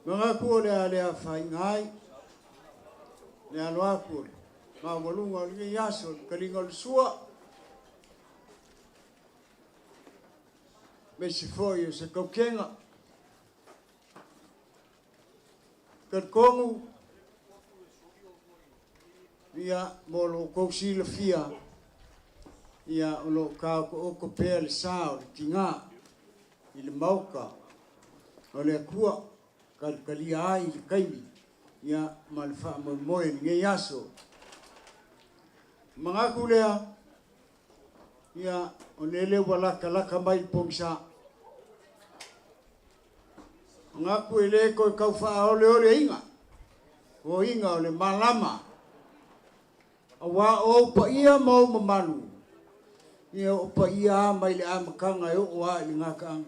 Mga ko le fai ngai le aloa ko ma walunga le yaso kalinga le sua me si foi se kokenga kongu ia molo ko si le fia ia lo ka ko ko pel sao tinga il mauka ole kua kalia ai kaimi ia malfa mo nge yaso mga kulea ia onele wala kala mai pongsa mga kuele ko kaufa ole inga o inga ole malama awa o pa ia mau mamalu ia o pa ia mai le amakanga o wa ngakang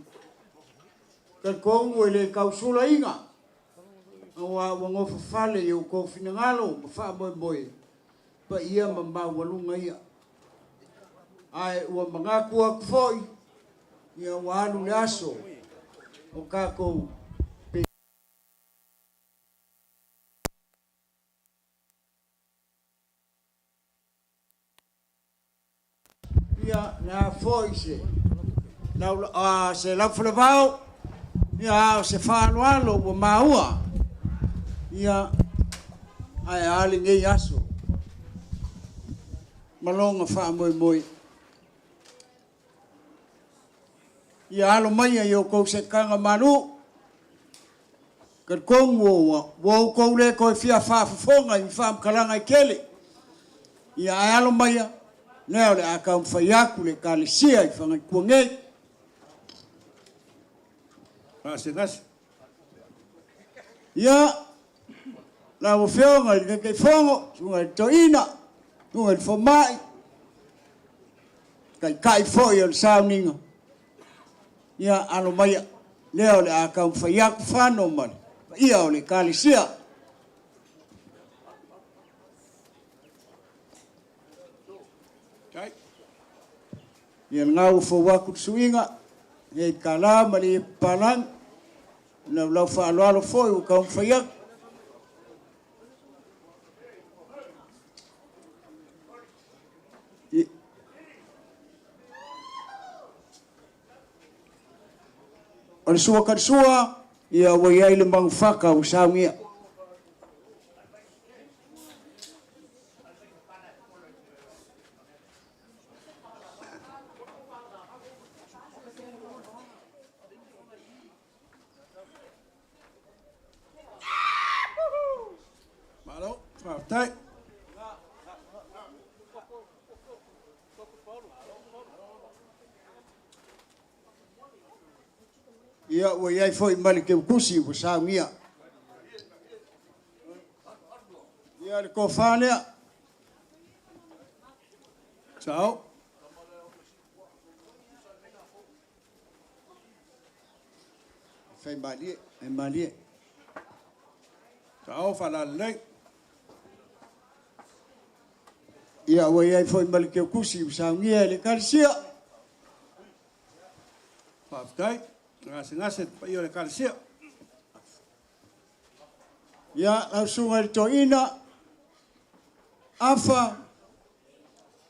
kongu ele kausula inga wa wango fale yo ko finangalo fa boy pa ia mamba walunga ia ai wa mangaku ak foi ia walu laso o kako ia na foi se la flavao ia se fa anualo o maua ia ai ali nge yaso malonga fa moi ia alo mai yo ko se kanga manu kan kongo wo ko le ko fia fa fonga i fa kalanga kele ia alo mai leo le aka fa yakule kalisia i fa ngkuange Ngas. Ya, la wo feo ngal ke fongo, ngal toina, ngal fomai. Kai fo yo sauninga. Ya alo mai leo le aka fa yak fano man. Ia ole kalisia. Kai. Ya ngau fo waku suinga. E kala mali palang na lau fa alo foi o ka faia on sua ka sua ia wa ia ile mang faka o saungia Tai. Ia o ia foi mali ke kusi o saungia. Ia ko fale. Ciao. Fai mali. Ciao fala lei. Ia wa ia foi mal ke kusi usangia le kalsia paftai ngas pa ia le kalsia ia langsung al toina afa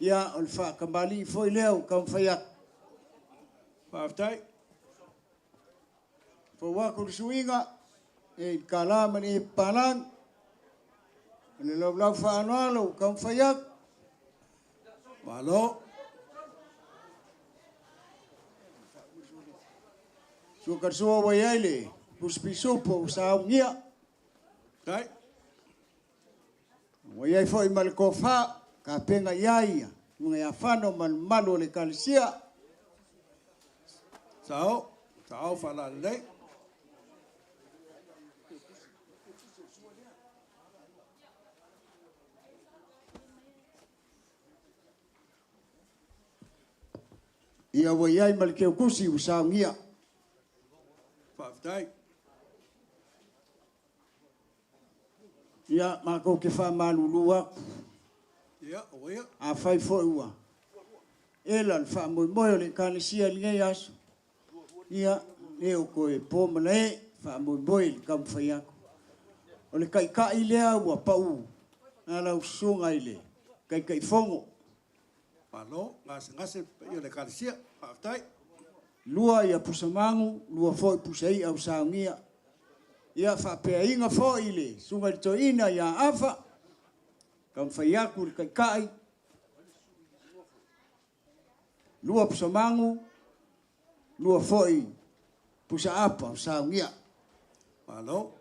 ia alfa kembali foi leo kam fayak paftai po wa ku suinga e kalama ni palan le lo fa anualo kam fayak Malo. Sukar suwa wayale, puspisopo saungia. Tai. Wayai foi malkofa, kapenga yaya, mga fano man malo le kalsia. Sao fala le. Ia waiai malkeu kusi usaungia. Whaftai. Ia mako ke whamalulu aku. Ia, oia. A whai fo ua. Ela le whamoi moe o le kalesia li ngai aso. Ia leo koe pōmana e whamoi moe le kam whai aku. O le kai kai lea ua pau. Ala usunga ile. Kai kai fongo. Malo, ngase ia le kalesia. Whaftai. Lua ia pusamangu, lua foi pusai au saungia. Ia whapea inga foi ile. Sunga to ina ia afa. Kam whai aku le kai kai. Lua pusamangu, lua foi pusa apa au saungia. Malo.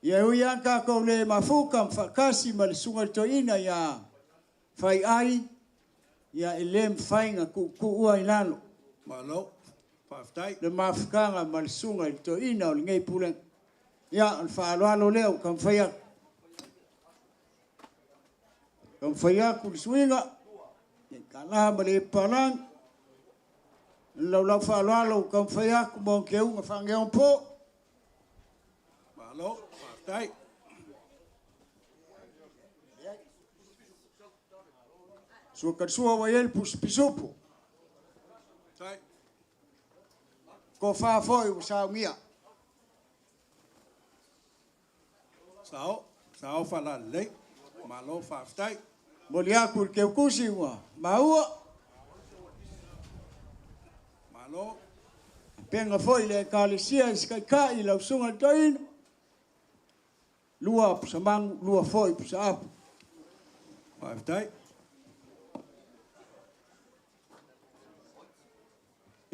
Ia uia kako le mafuka mfakasi ma le sunga to ina ia whai ai. Ia elem whainga ku ua ilano. Malo. Whaftai. Le mafukanga ma le sunga to ina o le ngai puleng. Ia al whaaloalo leo kam whai aku. Kam whai aku le swinga. Kala ma le palang. Lau whaaloalo kam whai aku mo ke unga whangeon po. Malo. Whaftai. Sua karsua wa el pus pisupu. Tai. Ko wha foi u saungia. Sao. Sao whala lei. Malo. Whaftai. Moli aku ke kusi wa. Maua. Malo. Penga foi le kalesia iskai kai lau sunga toin. Lua pusamang, lua foi pusapu. Whaftai.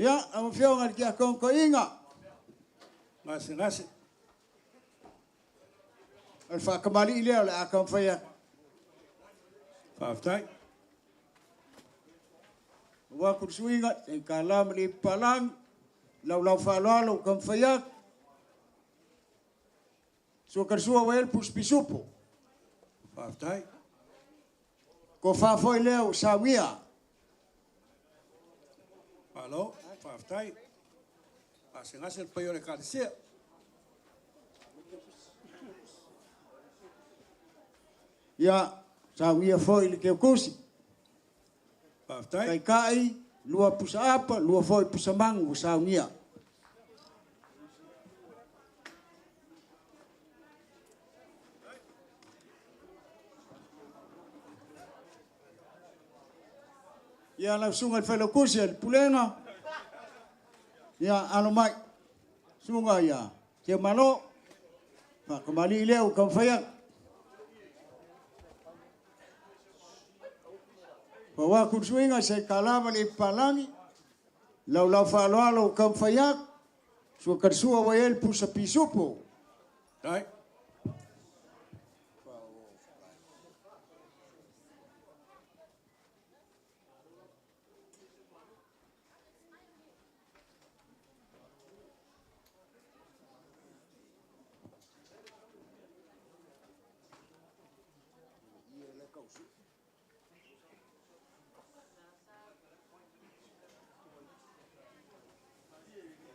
Ia, am fionga ki a konko inga. Ngase. Al whakamali leo le a kam whaia. Whaftai. Waku suinga, e ka lama li palang. Lau whaaloalo kam whaia. Sua karsua wa el pus pisupu. Whaftai. Ko wha foi leo saungia. Malo. Whaftai. Ngase pai o le kalesia. Ia, saungia foi le ke kusi. Whaftai. Kai kai, lua pusa apa, lua foi pusa mangu saungia. Ia lau sunga le whaila kusi al pulenga. Ia ano mai. Sunga ia. Ke malo. Whakamali leo kam whaia. Waku suinga se kalama le palangi. Lau whaaloalo kam whaia. Sua karsua wa el pusa pisupo. Tai.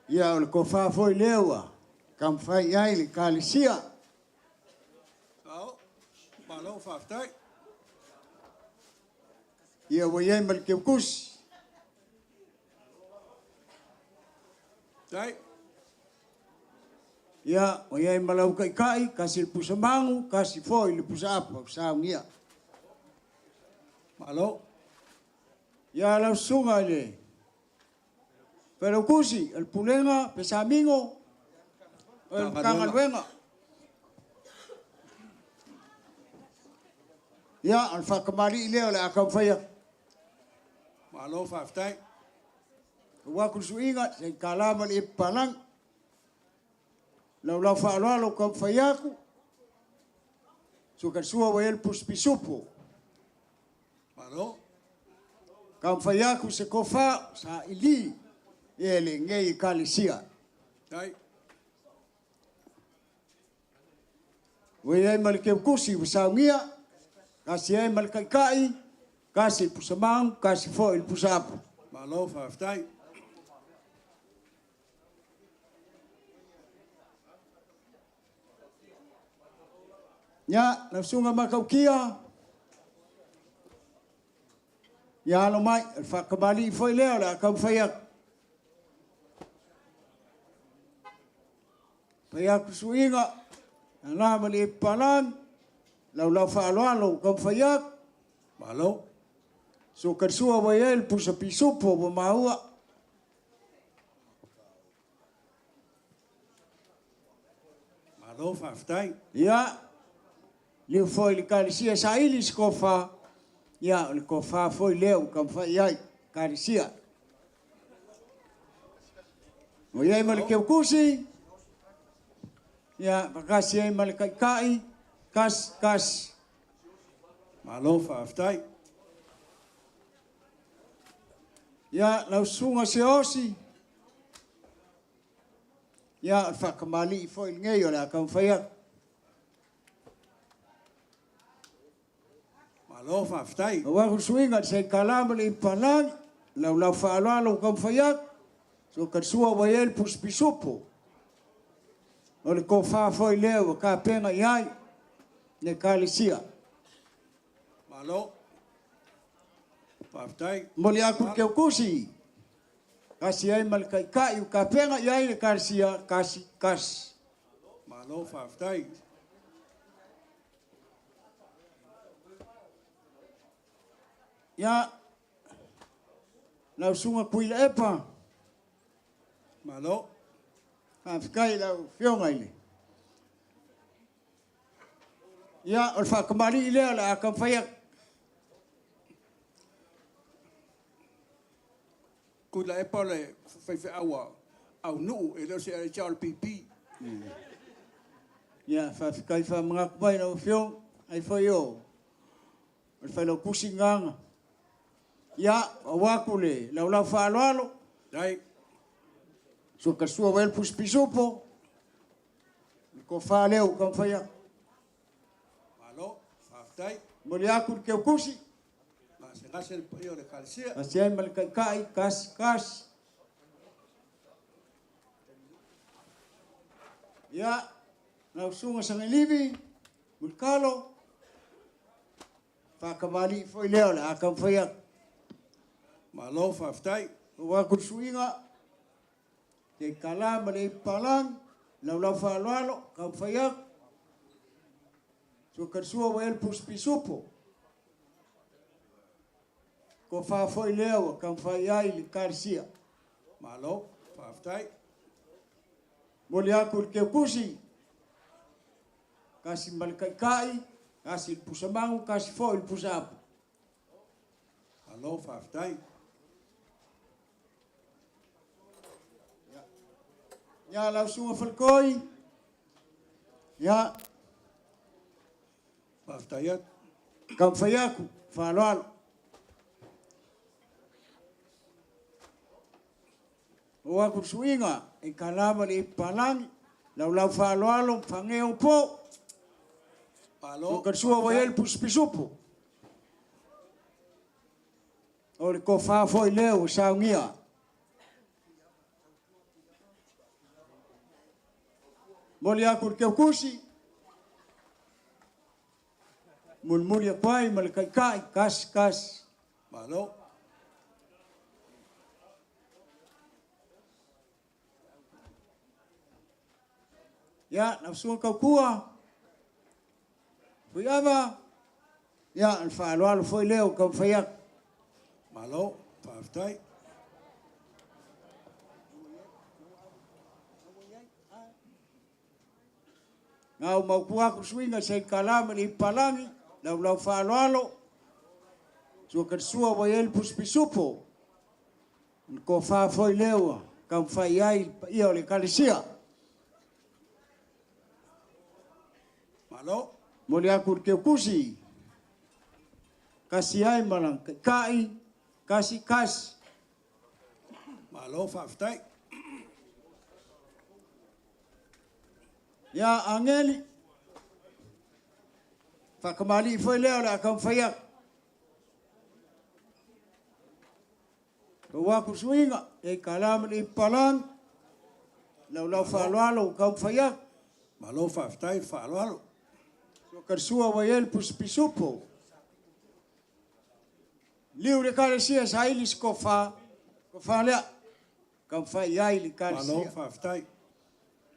Ia o le ko wha foi leua. Kam whai ai le kalesia. Sao. Malo. Whaftai. Ia wa iei mal ke kusi. Tai. Ia wa iei malau kai kai. Kasi le pusa mangu. Kasi foi le pusa apa. Saungia. Malo. Ia lau sunga le. Pero kusi, el pulenga, pesamingo, el kangaluenga. Ia, al whakamari leo le akam whaia. Malo. Whaftai. Waku suinga, se kalama le palang. Lau whaaloalo kam whaiaku. Suka sua wa el puspisupo. Malo. Kam whaiaku se kofa sa ili. Ele ngei kalesia. Tai. Wei ai mal ke kusi saungia. Kasi ai mal kai kai. kasi pusamang, kasi foil pusapu. Malo whaftai. Ya, na sunga makaukia. Ya lo mai, whakamali foi leo la kau whaiak. Whaiak suinga, na mali palan, lau whaaloalo kau whaiak. Malo. So karsua waiel pusa pisupo wa maua. Malo whaftai. Ya, liu foi li kalisia sa ili skofa. Ya, li kofa foi leo kau whaiai kalisia. O iai mali keu kusi. Ya, makasi iai mali kai, kas. Malo whaftai. Ya, lau sunga se osi. Ya, whakamali foi ngei o la kau whaiak. Malo whaftai. Waku swinga se kalama le palang, lau whaaloalo kau whaiak. So karsua waiel puspisupo. O le ko wha foi leo ka penga iai ne kalisia. Malo. Whaftai. Moli aku keu kusi. Kasi ai mal kai ka penga iai ne kalisia kas. Malo whaftai. Ya, lau sunga kuila epa. Malo. Ka fikai lau fionga ile. Ya, o whakamali leo la akam whaiak. Kula e pole whaiwhi awa. Au nuu e leo se ale chao le pipi. Ya, fikai wha mga kupai na fiong. Ai whai o. O whai lau kusi nganga. Ya, waku le. Lau whaaloalo. Dai. So kasua wel puspisupo. Ko wha leo kam whaiak. Malo. Whaftai. Moli aku keu kusi. Se ngase le pio le kalisia. Asi ai mal kai kas. Ya, lau sunga sanga libi. Mulkalo. Whakamali foi leo la akam whaiak. Malo whaftai. Waku suinga. Te kalama le palang. Lau whaaloalo kam whaiak. So karsua wel puspisupo. Ko wha foi leo kam whaiai li karsia. Malo. Whaftai. Moli aku ke kusi. Kasi malkai, kasi pusamangu, kasi foi pusapu. Malo whaftai. Ya lau sunga falkoi. Ya Whaftaiat. kam whaiaku, whaaloalo. O aku suinga, e kalama le palangi, lau whaaloalo, whangeo po. Malo. O karsua waiel puspisupo. O le ko wha foi leo saungia. Moli aku keu kusi. Mulmuli akwai malkai kas. Malo. Ya, nafsu kau kua. Fui ava. Ya, al whaaloalo foi leo kau whaiak. Malo. Whaftai. Ngau maupuaku swinga sei kalama ni palangi. Lau whaaloalo. Sua karsua waiel puspisupo. Ko wha foi leo kau whaiai ia o le kalisia. Malo. Moli aku keu kusi. Kasi ai malang kai. Kasi kas. Malo whaftai. Ya angeli. Whakamali foi leo la kam whaiak. Waku suinga e kalama ni palang lau whaaloalo kau whaiak. Malo whaftai whaaloalo. So karsua waiel pisupo. Liu le kalesia sa ilis ko wha lea. Kau whai ai le Malo kalesia. whaftai.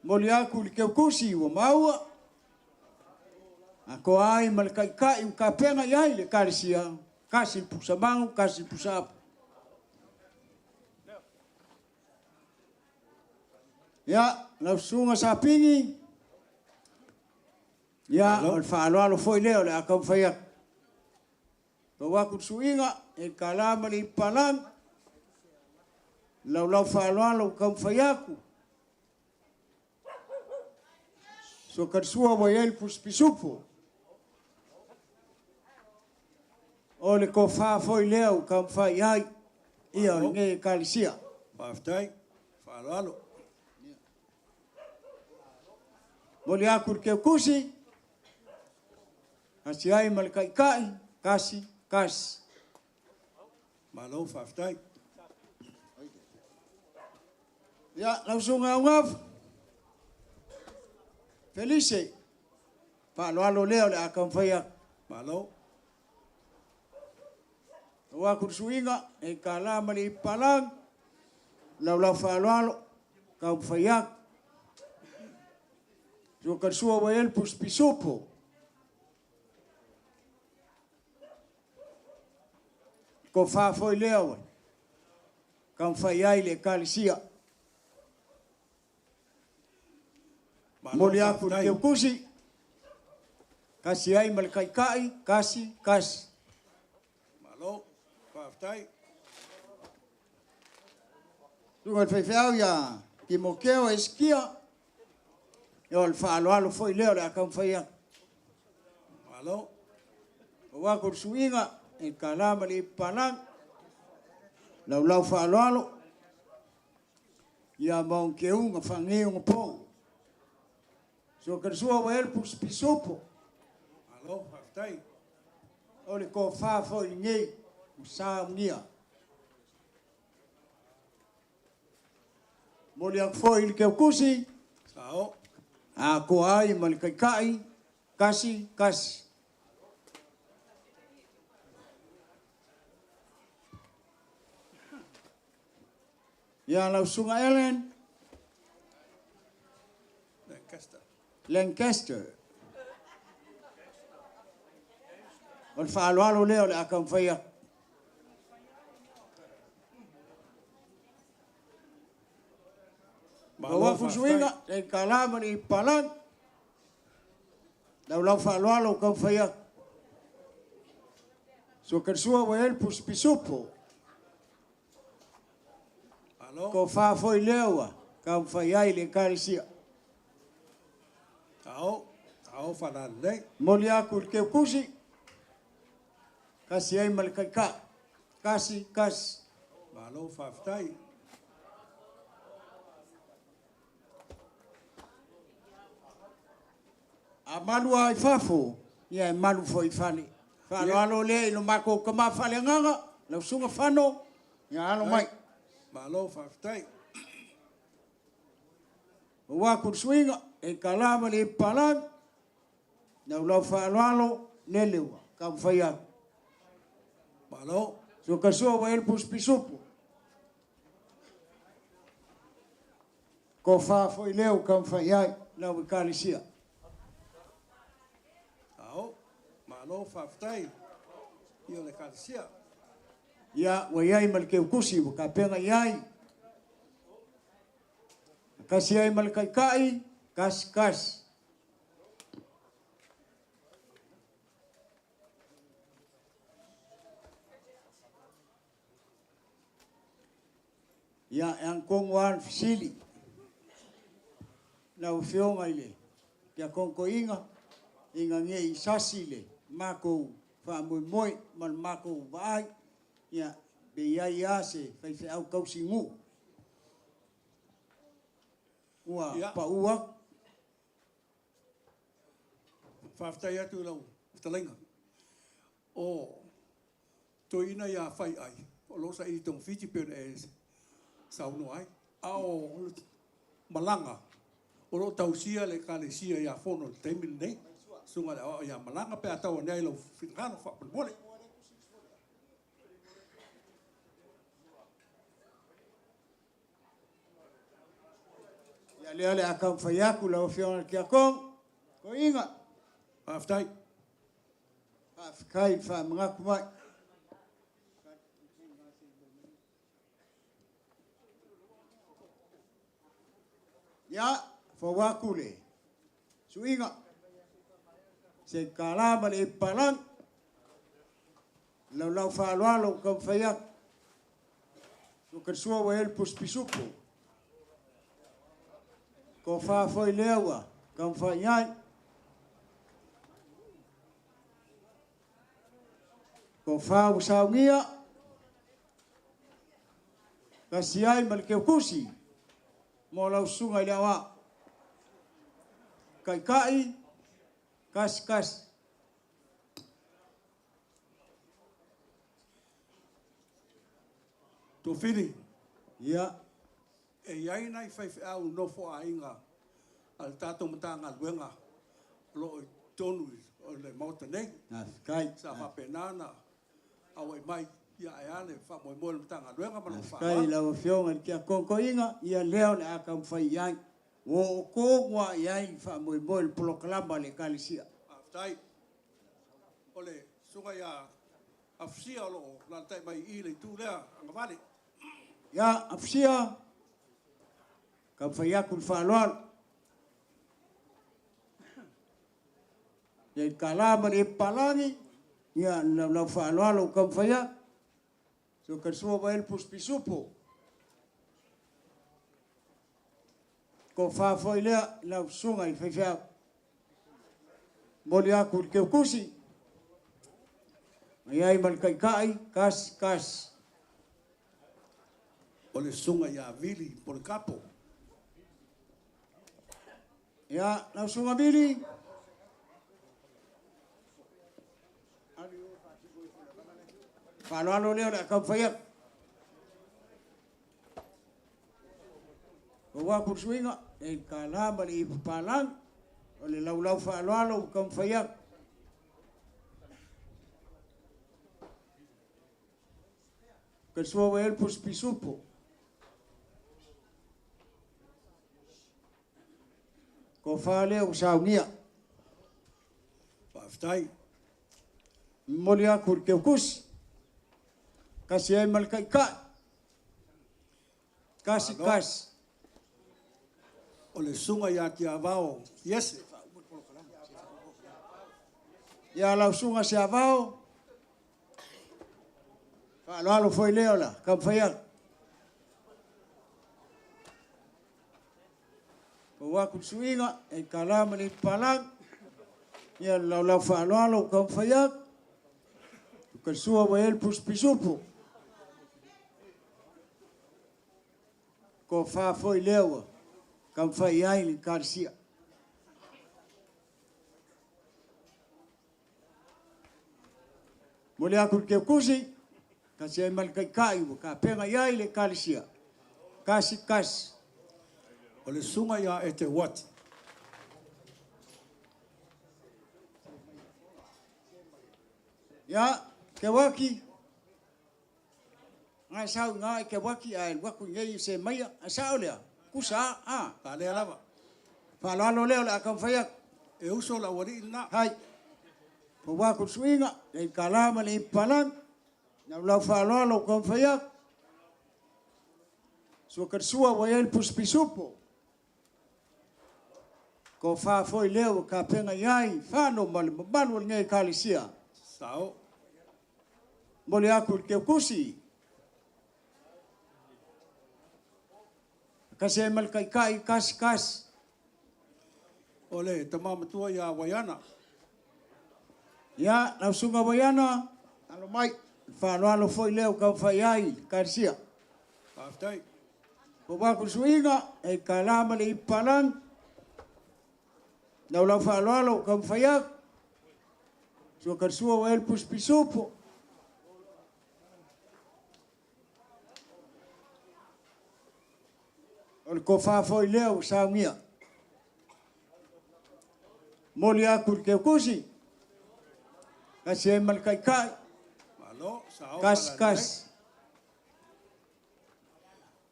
Moli aku li keu kusi wa maua. Ako ai malkai ka penga ai le kalesia. Kasi pusamangu, kasi pusapu. Ya, lau sunga sa pingi. Ya, ol whaaloalo foi leo le akau whaiak. Ka waku suinga e kalama ni palang. Lau whaaloalo kau whaiaku. So karsua wa el pisupo. O le ko wha foi leo kau whaiai. Ia o nge kalisia. Whaftai whaaloalo. Moli aku ke kusi. Kasi ai malkai kasi. Malo whaftai. Ya, langsung ngaf. Felice. Alo leo le akam whaiak. Malo. Waku suinga e kalama ni palang. Lau whaaloalo kau whaiak. So karsua wa el pisupo. Ko wha foi leo. Kau whai ai le kalesia. Moli aku ke kusi. Kasi ai malkai kasi. Malo whaftai. Tungal whaiwhau ya ki mokeo eskia. Yo al whaaloalo foi leo le akam whaiak. Malo. Waku suinga e kalama ni palang. Lau whaaloalo. Ia maung ke unga whangeunga po. So karsua wa el pisupo. Malo whaftai. Ole ko wha foi ngei. Usa ngia. Moli ak foi il ke kusi. Sao. Ko ai malkai kasi. Ya lau sunga Ellen. Lancaster. Ol whaaloalo leo le akam whaiak. Waku suinga e kalama ni palang. Lau whaaloalo kau whaiak. So karsua wa el pisupo. Malo. Ko wha foi lewa. Kau whaiai le kalesia. Sao whanalei. Moli aku ke kusi. Kasi ai malkai kasi. Malo whaftai. A malu ai fafo. Ia malu foi fale. Alo le no mako kama fale nganga. Lau sunga fano. Ia alo mai. Malo whaftai. Waku suinga e kalama ni palang. Lau whaaloalo lelewa. Kau whaiak. Malo. So kasua wa el pisupo. Ko wha foi leo kau whaiai. Lau kalesia. Sao. Malo whaftai. Io le kalesia. Ia wa iai malke kusi wa ka penga iai. Kasi ai malkai kas. Ia ang kongwan fisili. Na ufionga ile. Kia kongko inga nge isasi le. Mako wha moi man mako vai. Ia be iai ase whai au kausi ngu. Ua paua. Whaftai atu lau. Talenga. O toina ia whai ai. o lo sa i tong fiti pe e sau no ai ao malanga o lo tausia le kalesia ia fono te mil nei sunga le ia malanga pe atau nei lo fitano fa bole ia le akam fai aku la ofiona kia kong ko inga aftai afkai fa mangaku mai ya fa wakule suinga se kalama le palang lau fa lo kam fai aku so kersua wa el puspisupo ko fa foi lewa kam fa yai ko fa usaungia kasiai mal ke kusi mo lau sunga lewa kai kai kas to fini ya e iai nai fai au no fo ainga al tato mtanga luenga lo tonu o le mauta nei afkai sa fa penana au e mai ia e ale fa mo mo mtanga luenga ma fa kai lau fionga kia kong inga ia leo le akam fai yai wo ko wa yai fa mo proklama le kalisia aftai ole sunga ya afsia lo la tai mai i le tu lea anga vale ya afsia kam fai aku fa loal ye kalama le palangi ya la fa loal kam fai so kersua wa el puspisupo ko fa foi le la sunga i fai moli aku ke kusi ai mal kai kas ole sunga ya vili por capo ya la sunga bili Kalau le la kam fai wa kursuinga el kalama le palang ole lau fa lo kam fai kersua wa el puspisupo ko fa le usaunia aftai molia kur ke kus kasi ay mal kai kas ole sunga ya ki avao yes ya la sunga se avao fa lo foi leola kam fai wa kursuinga e kalama ni palang ya la fa lo kam fai kersua wa el puspisupo ko fa foi lewa kam fai ai ni karsia mole aku ke kusi kasi mal kai ka penga ai le karsia kas ole sunga ya ete what ya ke waki ngai sau ngai ke waki ai waku ngai se mai sao le kusa ale lava fa lo le la kam fai e uso la wari na hai po waku swinga e kalama le palang na la fa lo kam fai so kersua wa el puspisupo ko fa foi leo ka penga yai fa no mal ngai kalisia sao mole aku ke kusi kasi mal kai kas ole tamama tua ya wayana ya na sunga wayana alo mai fa lo foi leo ka fai ai karsia aftai po ba ku suinga e kalama le palang na la fa lo ka fai so kersua wa el puspisupo O le ko whawhoi leo sa ngia. Moli aku ke kusi. Kasi e malkai kai. Malo, sao Kas kas.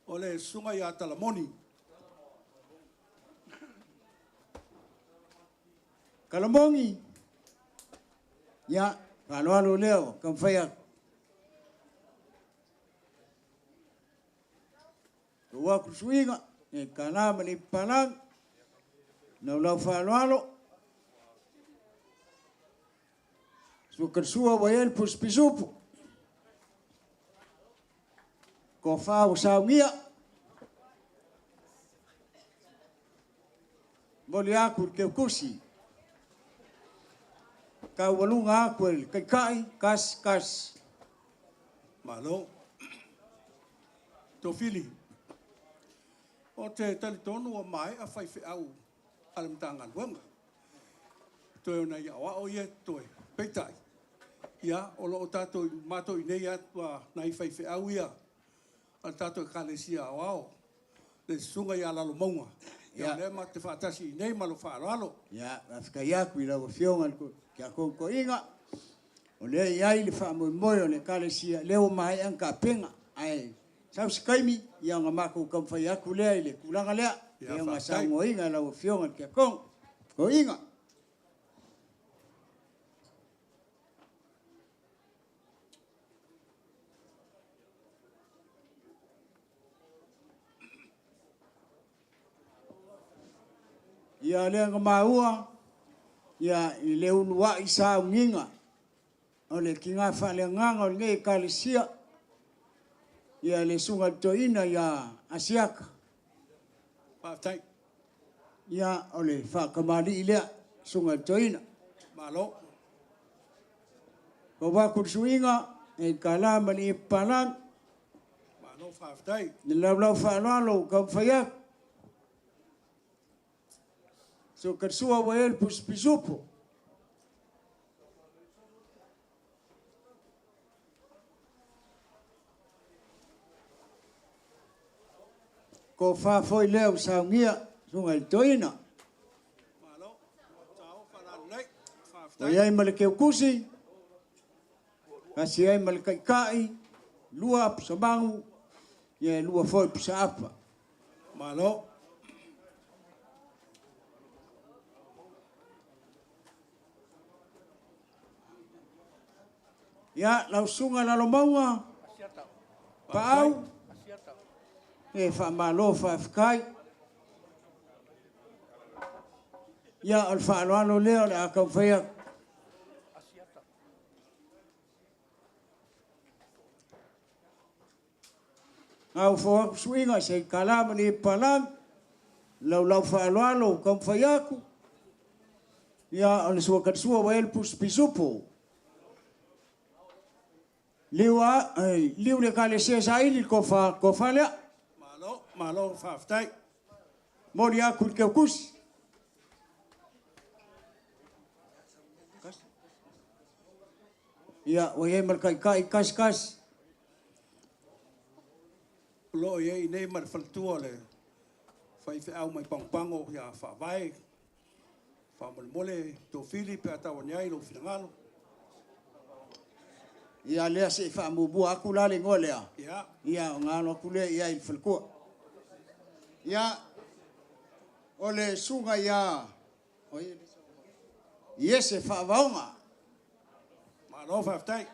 O le sunga ia talamoni. Kalamongi. Ya, alo leo kam faya. Wa kusuinga e kana mani palang. Na lau alo. Su kersua wael pus pisupu. Ko fa usa ngia. Moli aku ke kusi. Ka walunga aku kai kas kas. Malo. Tofili. O te talitonu o mai a whai au alamtanga luanga. Toi ona ia o ye toi. Peitai. Ia, o lo o tātou mātou i nei atua nai whai au ia. Al tātou e kālesia o ao. Le sunga ia lalo maunga. Ia le ma te whātasi i nei malo whālalo. Ya, afika yaku i lau fionga ko kia ko inga. O le iai le whaamoi moi o le kālesia leo mai ang ka penga. Ai, sau skaimi ia ngā mako kamwhai aku lea i le kulanga lea. Ia ngā sango inga lau fionga kia ko inga. Ia lea ngā maua, ia i le unua i sa unginga. O le ki ngā whale nganga o le ngai kālesia. Ia le sunga toina ia asiaka. Pātai. Ia o le whakamali i lea sunga toina. Malo. Ko wakur suinga e kalamani i palang. Malo whātai. Ni lau whanalo kam whaiak. So kersua wael pus pisupo. Ko whawhoi leo sa ngia sunga i toina. Malo. Tau whanalei. O Whātai. iai malakeu kusi. Kasi iai malakai kai. Lua pusabangu. Ia lua foi pusaapa. Malo. Ia lau sunga lalo maunga. Pau. E whamalo whawhikai. Ia al whaaloano leo le akau whaiak. Ngau whawaku suinga se kalama ni palang. Lau whaaloano kam whaiaku. Ia al suakatsua wael pus pisupo. Liu le kālesia sa ili ko whalea. Malo whātai. Mori aku ke kusi. Ia, o ye malkai kai kas. Lo ye i nei mar whaltua le. Whai au mai pangpango ia whawai. Whamole tō whili pe atawa niai lo whingalo. Ia lea se whaamubua aku lale ngoa lea. Ia. Ia, o ngāno aku lea ia i whalkua. Ia, o le sunga ia. Ia se whaavaunga. Malo whātai.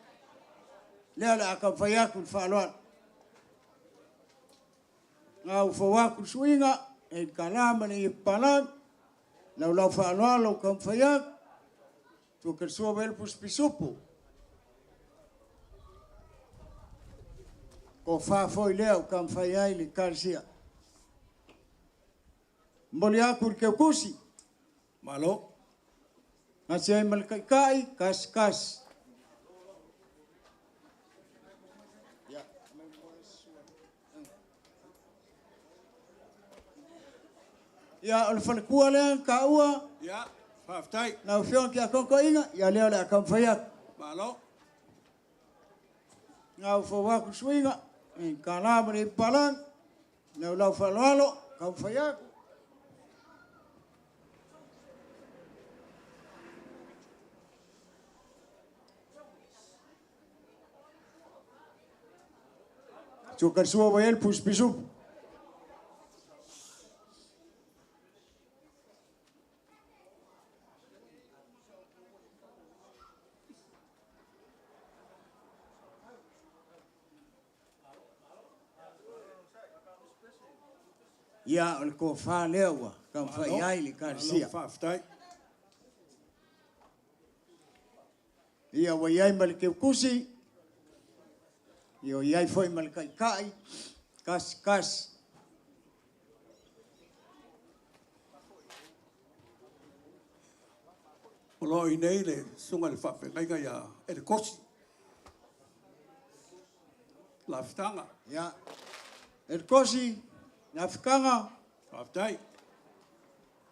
Lea le aka whai aku whaaloan. Ngā uwhawaku suinga, e kalamani i palang. Lau whaaloan lau kam whai aku. Tua kersua welpus pisupu. Ko whawhoi leo kam whai ai le kālesia. Moli aku ke kusi. Malo. Ngasi ai malakai kai, kas. Ia o le whalakua lea ka ua. Ia. Whātai. Na uwhion ki a koko inga. Ia leo le a kam whai aku. Malo. Ngā uwhawaku suinga. E ka nāmani palang. Nau lau whaloalo. kau faya. Suka sua wael puspisu. Ia o le ko fa lewa kam fa ia ili karsia. Ia wa ia mal ke kusi. Ia ia foi mal kai kai. Kas. O lo i nei le sunga le whape ngai ngai a e le kosi. La fitanga. Ia. E le kosi. Na fikanga. Whaftai.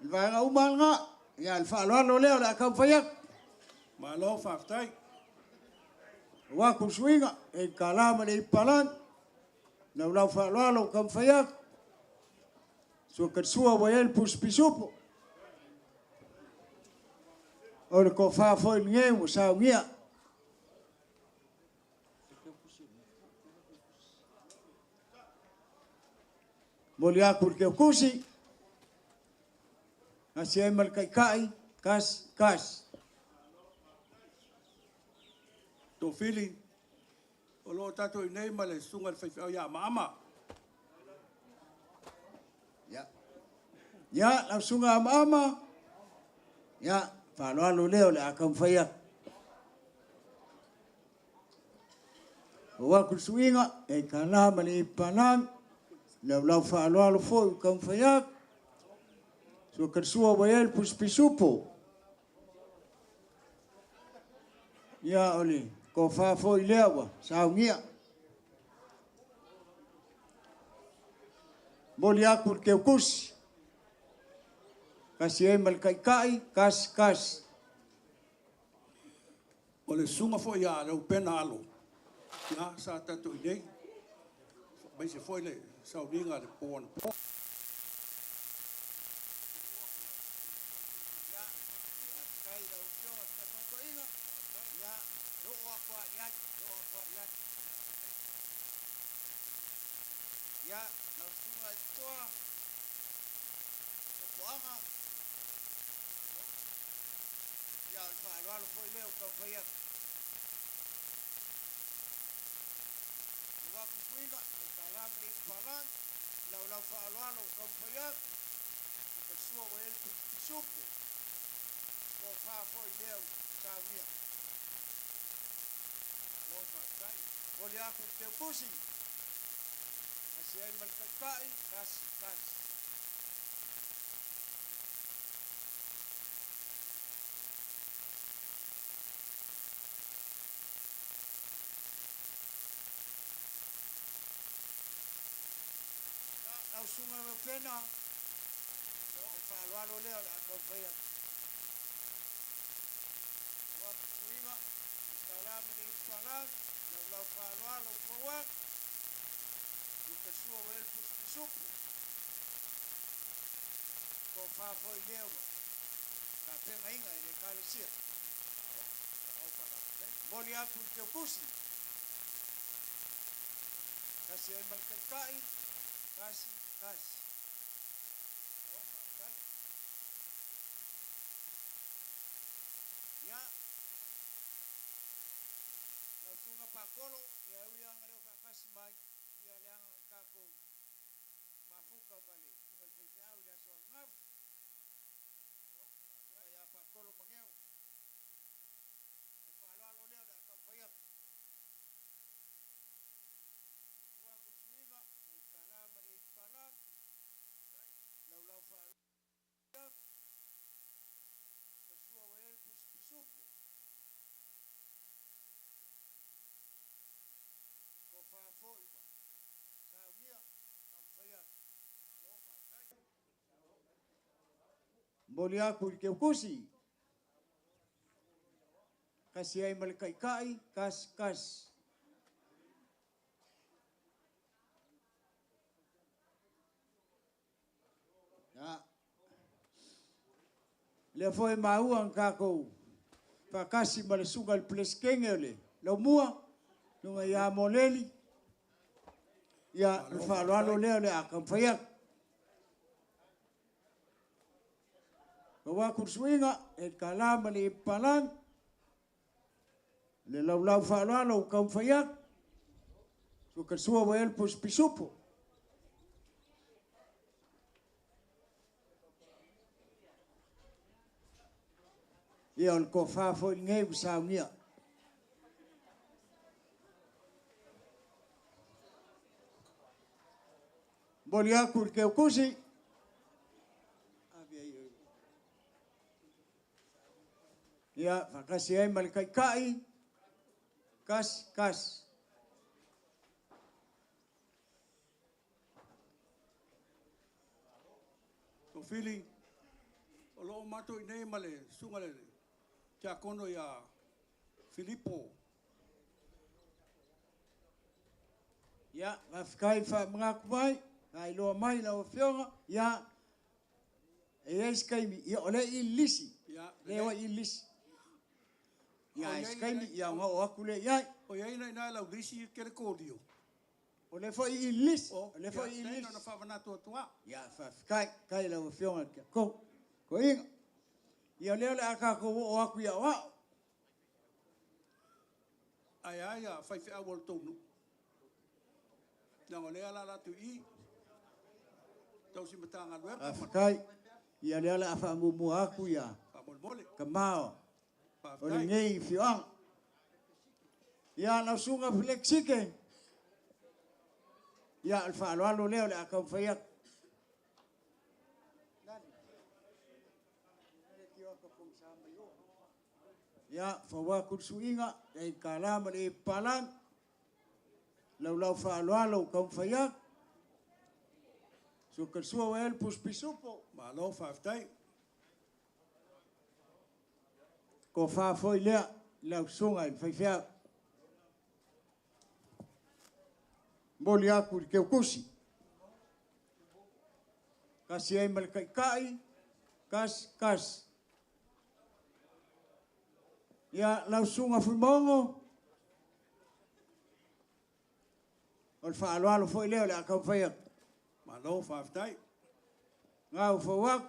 Il va nga umanga. Ia il fa lo leo la kam fayak. Ma lo whaftai. Wa ku swinga e kalama le palan. Na ulau fa lo kam fayak. So kat sua wael puspisupo. O le ko fa foi nge mo sa mia. Molia kur ke kusi. Asia mal kai kas. To fili. O lo tato i nei ma le sunga le whaiwhau ia maama. Ya, la sunga mama. Ya, lo leo le akam faya. Wa ku swinga e kalama le palan. Lau fa lo fo kam faya. So kat sua wael puspisupo. Ya oli ko fa fo lewa sa ngia. Molia kur ke kus. Kasi mal kai kas. O le sunga fo ia le upena alo. Ia sa tato i nei. Mai se foi le sauringa le pōna pō. Ya, na sunga toa. Poanga. Ya, fa lo foi leo ka faya. Wa ku swinga e kalam ni palan. Lau fa lo ka faya. Ka sua wael pusupo. Ko fa foi leo sa mia. Lo fa sai. Molia ku te kusi. Asia mal kai kas. Au sunga me pena. Fa lo leo la ka faya. Wa kuinga. Salam ni palan. Lau fa lo kwa. Ka sua wael puspisupo. Ko fa foi leo. Ka penga inga ele kalesia. Moli aku te kusi. Kasi ay mal kai kas. Ya. Na sunga pakolo ya uya ngale fa kasmai. Ya lang kako mafuka bale tungal fitau la so ngap ya pa kolo mangeu pa lo leo da ka faya wa ku swinga e kalama le palan lau fa ya sua wael puspisupo ko fa foi Molia ku ke kusi. Kasi ay mal kai kas. Le foi maua ka ko. Pa kasi ma le sunga le pleskenge le. Lo mua nunga ia moleli. Ia le whaaloalo leo le akamwhaiak. Ka waku suinga e ka lama le palang. Le laulau whaaloalo o kamwhaiak. So ka sua wa el pus pisupo. Ia on ko whafo i ngai usau nia. Boli aku ke ukusi. Ia fakasi ai malikai kai. Kas. O fili, o loo mato i nei male, sunga le, tia kono ia Filippo. Ia, mafikai wha mga kumai, ngai loa mai la o whionga, ia, e eskaimi, ia ole i lisi, lewa i lisi. Ia eskaimi, ia ngā o aku le iai. O iai nai nai lau lisi kere kōdio. O le fo i lisi, o le fo i lisi. lisi. Ia, na whawanatu atua. Ia, mafikai, kai la o whionga kia kou. Ko inga, ia leo le akako o aku ia wao. Ai, a whaiwhi awal tonu. Nā o lea la latu i. Tau si matanga luerta. Mafikai, ia leo le awha mumu aku ia. Pamole. Ka mao. O le ngei whioang. Ia na sunga fleksike. Ia al whaaloalo leo le akau whaiak. Ia whawaku suinga. Ei kalama le palang. Lau whaaloalo kau whaiak. So ka sua wa el pus pisupo. Malo whaftai. Ko whafoi lea. Lau sunga i whaiwhia. Moli aku ke ukusi. Kasi ai malkai kas. Ia lau sunga fumongo. Ol whaaloalo foi leo le akau whaiak. Malo whaftai. Ngau whawak.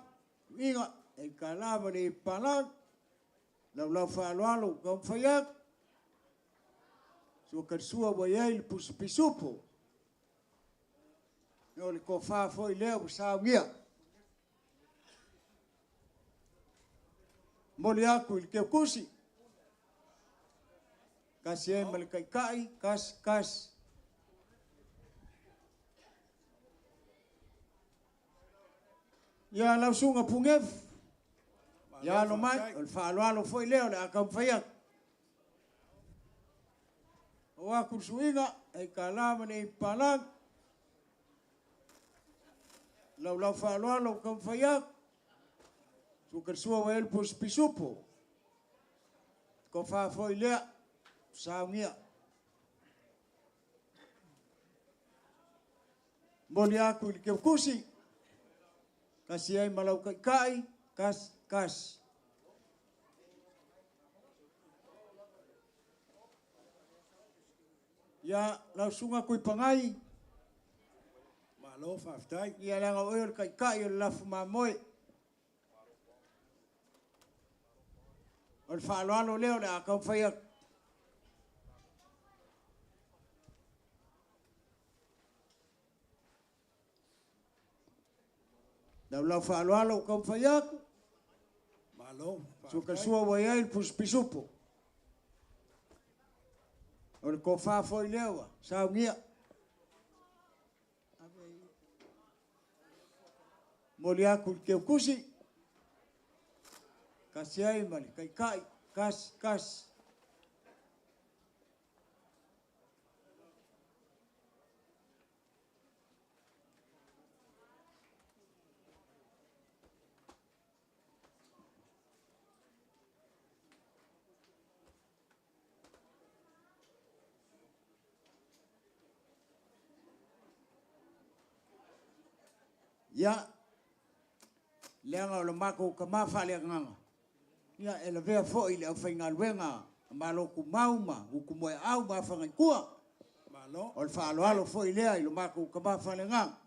Inga e kalama le palang. Lau whaaloalo kau whaiak. So ka sua wa iai pus pisupo. Yo le ko fa foi leo sa ngia. Moli aku il ke kusi. Kasi e malkai kas. Ya lau sunga pungef. Ya lo mai, ol whaaloalo foi leo le akam whaiak. O aku suinga, e kalama ne palang. Lau whaaloalo kam whaiak. So ka sua wa el pus pisupo. Ko wha foi lea, sa ngia. Moli aku il ke kusi. Kasi ai malau kai, kas. Ya lau sunga kui pangai. Malo whaftai. Ia langa oil kai o lafu mamoe. O le whaaloalo leo le akau whaiak. Lau whaaloalo kau whaiak. Malo. So ka sua wa iai pus pisupo. O le ko whafoi lewa. Sao ngia. Moli aku ke kusi. Kasi ai mali kai kas. Ya Leanga o le mako ka mawhale nganga. Ia e la vea fo i le au whainga luenga. Malo ku mauma, uku moe au mawhangai kua. Malo. O le whaaloalo fo i lea i lo mako ka mawhale nganga.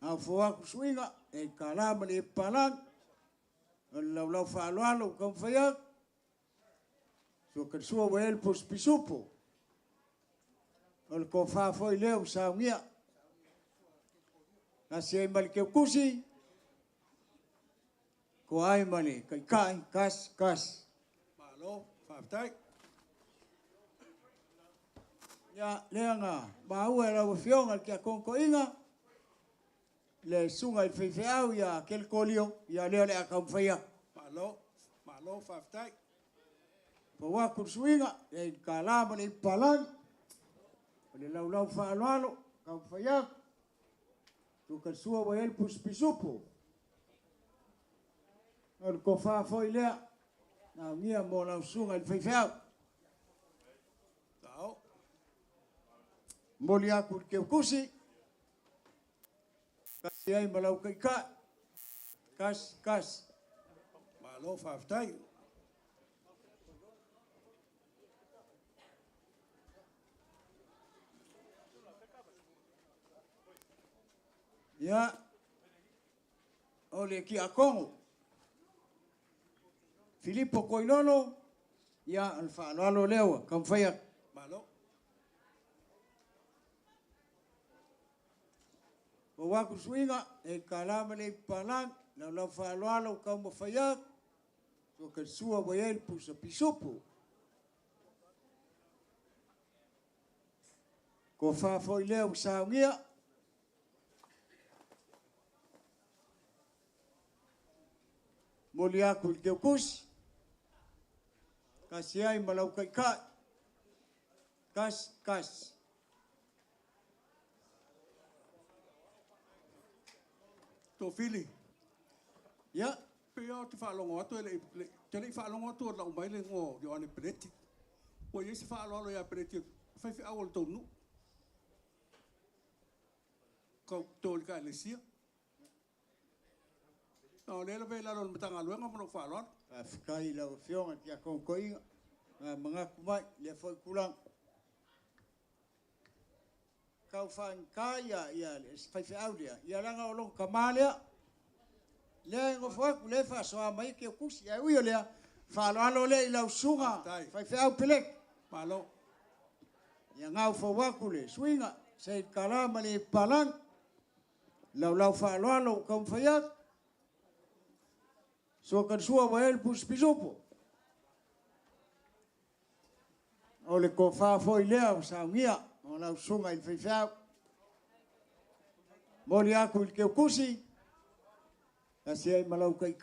Au fo aku suinga, e ka lama le palang. O le lau whaaloalo ka mwhaiak. So ka sua wa el pos pisupo. O le ko wha fo i lea u saungia. Nasi ai mali keu kusi. Ko ai mali, kai, kas. Malo, whaftai. Ia, leanga, maua e lau fionga ki a konko inga. Le sunga i whiwhiau ia kel kolio, ia leo le a kaumwhaia. Malo, whaftai. Pa wakur suinga, e ka lama le palang. O le lau whaaloalo, kaumwhaia. Tu ka sua wa el pisupo. O le ko wha foi lea. Na ngia mo lau sunga i whiwhiau. Tau. Moli aku ke kusi. Kasi ai malau kai ka. Kas. Malo, whaftai. Ia. O le ki a Kongo. Filippo Koilolo. Ia al whaaloalo lewa. Kam whaia. Malo. O waku suinga. E ka lama le palang. Lau whaaloalo kam whaia. So ka sua wa el pusa pisupo. Ko wha foi leo saungia. Moli aku i teo kusi. Kasi ai malau kai kai. Kas. Tō whili. Ia. Pea o te whaalongo atu, te rei whaalongo atu o lau mai le ngō Ioane Pereti. O i esi whaalolo ia Pereti, whaiwhi au o le tōnu. Kau tō li ka elesia. Nā o lera vei lalo na matanga luenga mono whaalolo. Whikai lau whionga ki a konkoinga. Mga kumai, le foi kulang. Kau whaankai ia whaiwhi au lea. Ia langa o long kamalea. Lea ingo whaku le whasoa mai ke kusi. Ia ui o lea. Whaaloalo le i lau sunga. Whaiwhi au pelek. Malo. Ia ngau whawaku le swinga. Sei kalama le palang. Lau whaaloalo kam whaiak. So kan sua wa el pus pisupo. O le ko wha foi lea o saungia. O lau sunga i whaiwhiau. Moli aku il keu kusi. Kasi ai malau kai.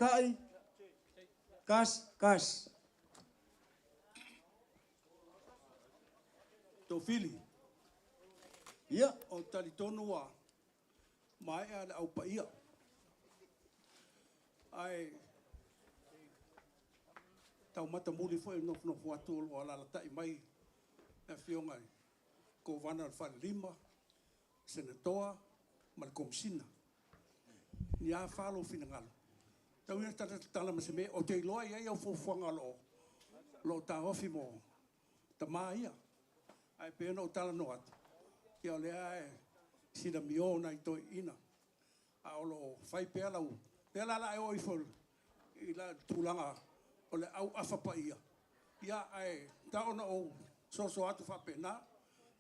Kas. Tō whili. Ia. O tali tonu wa. Mai ale au pa ia. Ai. Tau mata muli foi no atu o la tai mai. Na fionga. Ko wana al lima. Senatoa. Malkomsina. Ni a falo finangalo. Tau ia tala maseme o te loa ia au fofuanga lo ta ofi mo. Ta maia. Ai pe no tala no atu. Kia lea e sina mio na i toi ina. A olo fai pea lau. Pea la e oi fol. I la tulanga o le au afapa ia. Ia ai ta ona o so atu fa pena.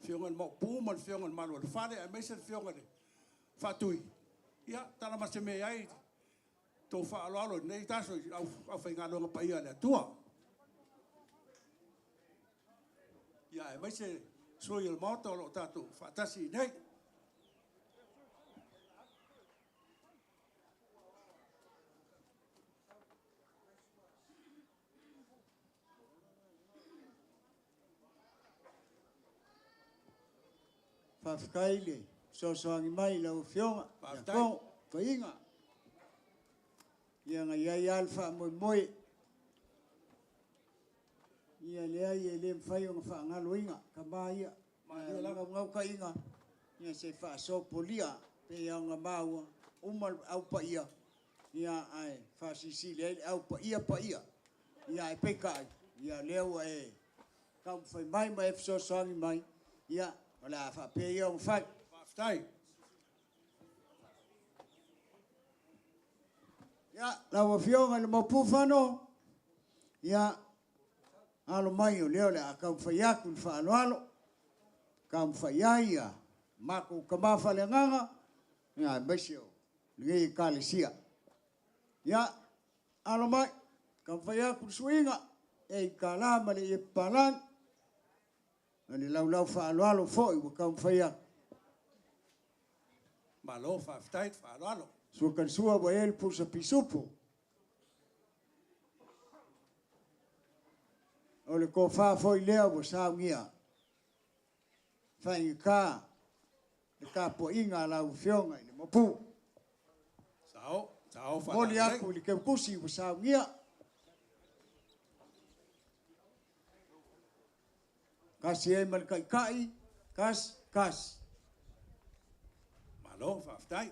Fiongan mo puman fiongan malo. Fale a mesen fiongan e. Fatui. Ia tala maseme ai. Tō whaaloalo nei taso au whaingalonga pa ia lea tua. Ia e maise sui il mauta o lo tātou whaatasi nei. Whawhikaile. Soangi mai lau whionga. Whawhtai. Whainga. Ia ngai ai alfa moi. Ia lea ia le mwhai o ngā whaangalo inga. Ka maa ia. Ngau ka inga. Ia se wha so polia. pe anga maua umal au pa ia ia ai fasisi le au pa ia ia e peka ia leo e kam fai mai e so sangi mai ia ola fa pe ia un fai Faftai. ia la wa fionga le mopu fano ia alo mai o leo le kam fai aku fa alo kam fai ia mako kama fa le nganga ia besio le kalisia ia alo mai kam fai aku suinga e kalama le palan ani lau fa alo foi o kam fai aku Malo faftai fa alo. so kan sua wa el pusa pisupo o le ko fa foi lea o sa ngia fai ka le ka po inga la u fionga le mopu Sao fa. moli aku le ke kusi o sa ngia kasi e mal kai kas Malo faftai.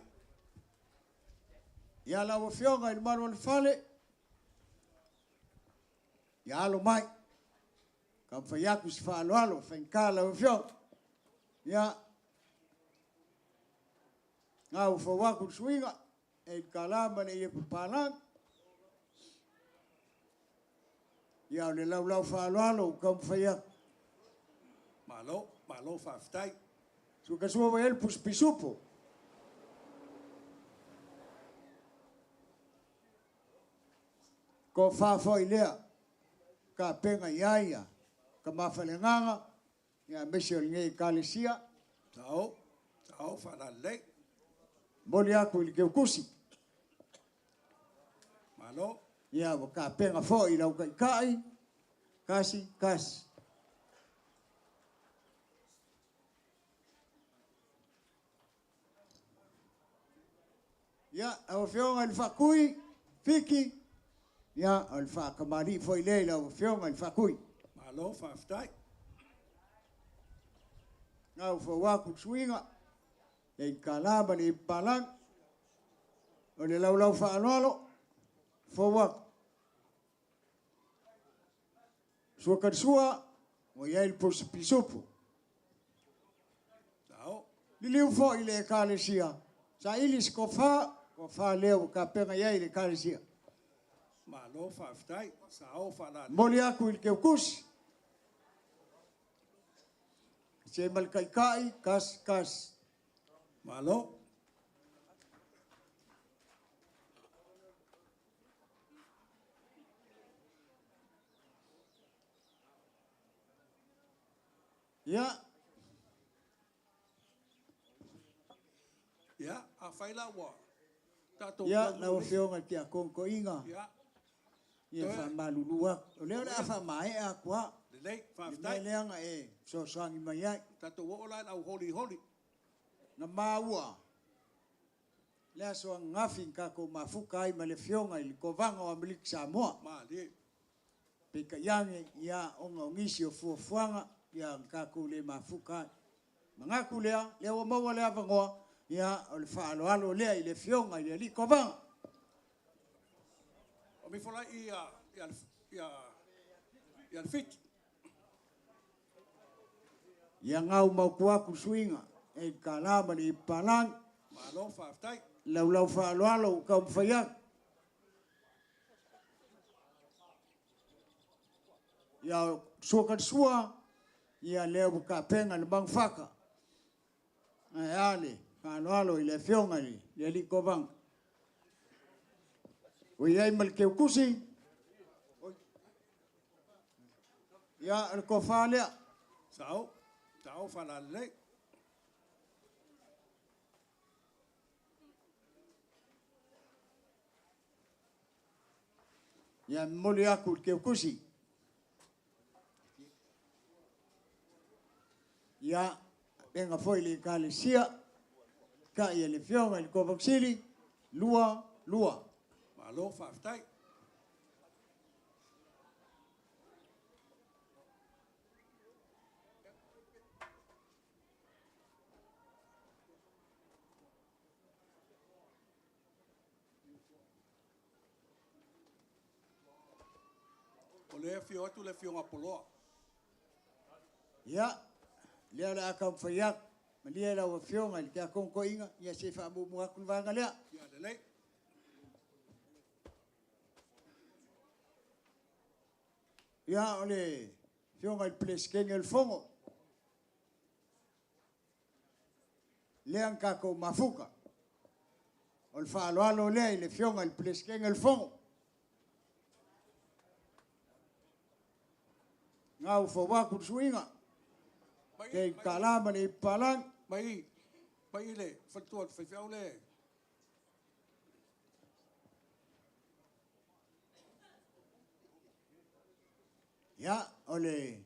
ia la o fionga le mano le fale ia lo mai kam fai aku si fa alo fai ka la o fionga ia ngau fo waku suinga e kalama ne ye palang ia le lau fa alo kam fai aku Malo faftai. su ka sua el pus pisupo ko fa foi lea ka penga iaia ka mafalenganga ia mesio ngai kalisia Sao fa la le. moli aku i ke kusi Malo. ia o ka penga foi lau kai kasi ia au fionga il fakui fiki ia al fa kamari foi le lau fionga il fakui Malo faftai. ngau fo waku suinga e kalaba ni palang o le lau fa anolo fo waku sua kan sua o ia il pos pisupu Sao. liliu fo i le kalesia sa ilis ko fa leo ka penga ia i le kalesia Malo faftai. Sao fa la. moli aku il ke kus se mal kai kas Malo. ia Ya, a faila wa. Tato. ia na o fionga ki a konko inga Ya. ia fa malulua o leo la fa mai a kwa Le mai faftai. leanga e so sangi mai ai Tato wo ola au holi. na maua le aso ngafi ka ko mafuka ai male fionga i ko vanga o milik Samoa Ma le. pe ka yange ia onga ngisi o fuanga ia ka ko le mafuka manga kulea le o maua le avangoa ia o le fa alo le i le fionga i le ko vanga O mi fola ia fit. ia ngau mau kuaku suinga e kalama ni palang Malo faftai. lau fa alo ka mfaya ia suka sua ia leo ka penga le bang faka ai ale ka alo ile fionga le li ko bang o ia mal ke kusi ia ko fale Sao fa la le. ia moli aku ke kusi ia enga foi le kalesia ka ia le fionga le ko vaksili lua Malo faftai. le fio atu le fio ngapoloa. Ia, lea la akam whaiak, ma lea la wa whionga, li kia kongko inga, ia se wha mu mua kunwanga lea. Ia le lei. Ia ole whionga il ples kenge il fongo. Lea kako mafuka. Ol whaaloalo lea ile whionga il ples kenge il fongo. Ngau whawaku suinga. Kei kalama ni palang. Mai le, whatuat whaiwhau le. Ia, ole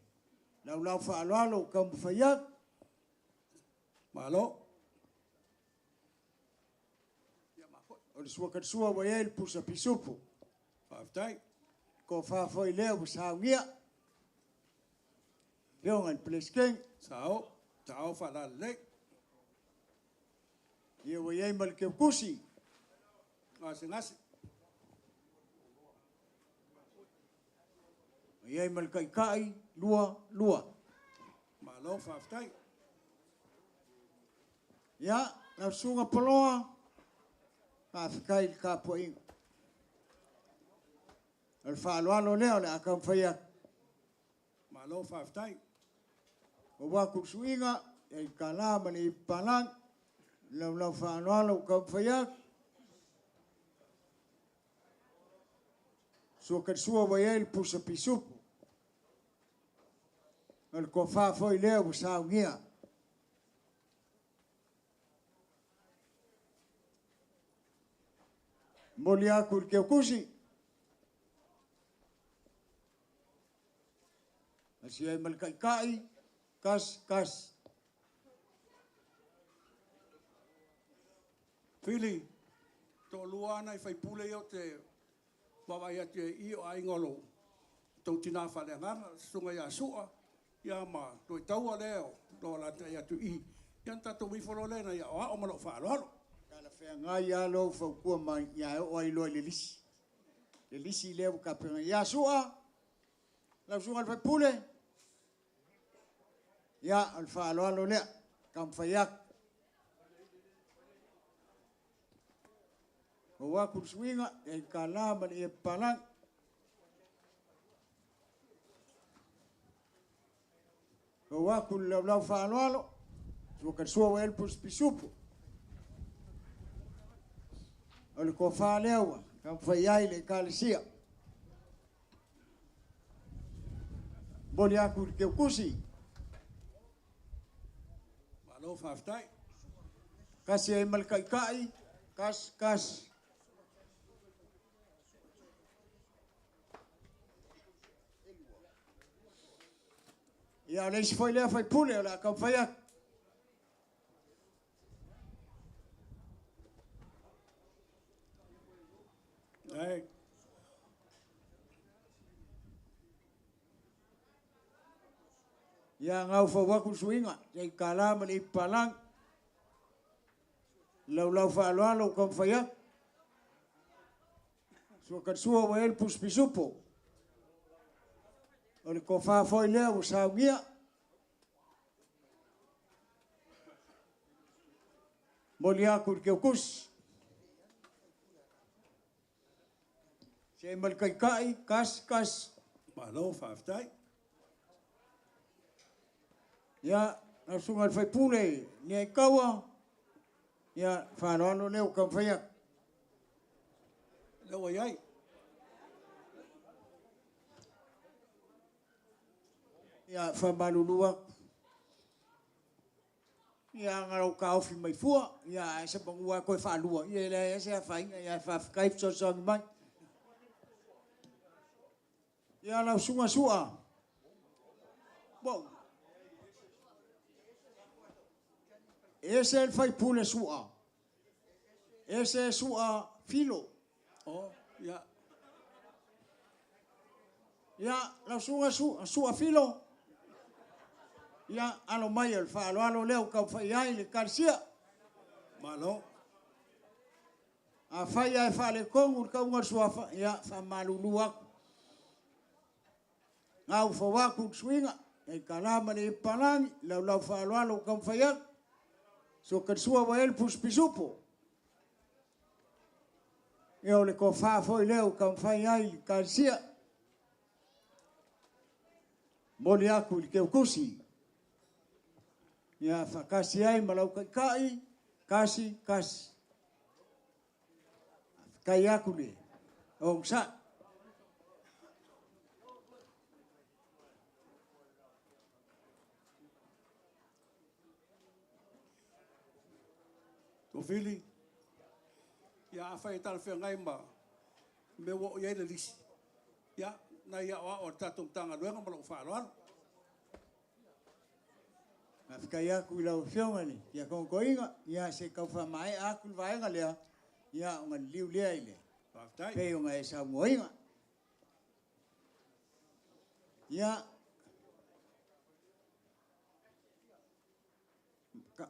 lau whaaloalo kamu whaiak. Malo. Ole suakatsua wa el pusa pisupu. Whaftai. Ko whawhoi leo wasaungia. Whionga il ples kenge. Sao whala lei. Ia wa iei mal ke kusi. Ngasi. Iei mal kai lua. Malo whaftai. Ia, na sunga poloa. Ka whikai ka poinga. Al whaaloalo leo le akam whaiak. Malo whaftai. O waku suinga, ei kalama ni palang. Lau whaaloalo kam whaiak. Suakatsua wa iei pusa pisupu. Al ko whawhoi leo wasaungia. Moli aku il keo kusi. Asi ai mal kai, kas. Fili, tō luana I whaipule o te wawai atu I o aingolo. Tau tina whale nganga, sunga ia sua, ia ma, toi taua leo, tō lata ia tu I. Ian tato wiforo lena ia o ao malo whaaloalo. Kala whea ngai alo whaukua mai ia o ai loa le lisi. Le lisi leo ka penga ia sua. Lau sunga al whaipule. Ia al whaaloalo lea, kam whaiak. O waku suinga, e kalama ni e palang. O waku lau whaaloalo. Suakatsua wa el pus pisupu. Ole ko whaaleaua, kam whaiai le kālesia. Boli aku ke kusi. Malo whaftai. Kasi ai mal kai, kas. Ia leisi foi lea fai pule, ola kam whaiak. Ei. Ia ngau whawaku suinga, ei kalama ni palang. Lau whaaloalo kam whaiak. Suakatsua wa el pus pisupu. Ole ko whawhoi lea o saungia. Moli aku ke kus. Se mal kai, kas. Malo whaftai. Ia, na sunga whai pule, ni ai kaua. Ia, whaanoano leo kam whaiak. Lewa iai. Ia, whamalulua. Ia, ngarau ka ofi mai fua. Ia, e se pangua koe whaalua. Ia, e se a whainga, ia, whawhakaip songi mai. Ia, lau sunga sua. Wow. Ese el fai pule sua. Ese sua filo. Oh, ia. Ia, lau sunga sua filo. Ia, alo mai el whaaloalo leo kau whai ai le karsia. Malo. A whai ai whale kongu kau ngar sua ia, whamalulu aku. ngau fawaku swinga e kalama le palangi lau faaloalo kam fayak so katsua wa el puspisupo e le ko fa foi leo kam fai ai kalsia moli aku le kusi ya fakasi ai malau kai kasi kai aku le sa to fili ya fai tal fe ngai ma me wo ye le lis ya na ya wa o tatum tanga luenga mo fa lo kai aku lau fiongani ya kon koinga ya se ka fa mai aku vai ngalea ya ngal liu le ile pe nga esa moinga ya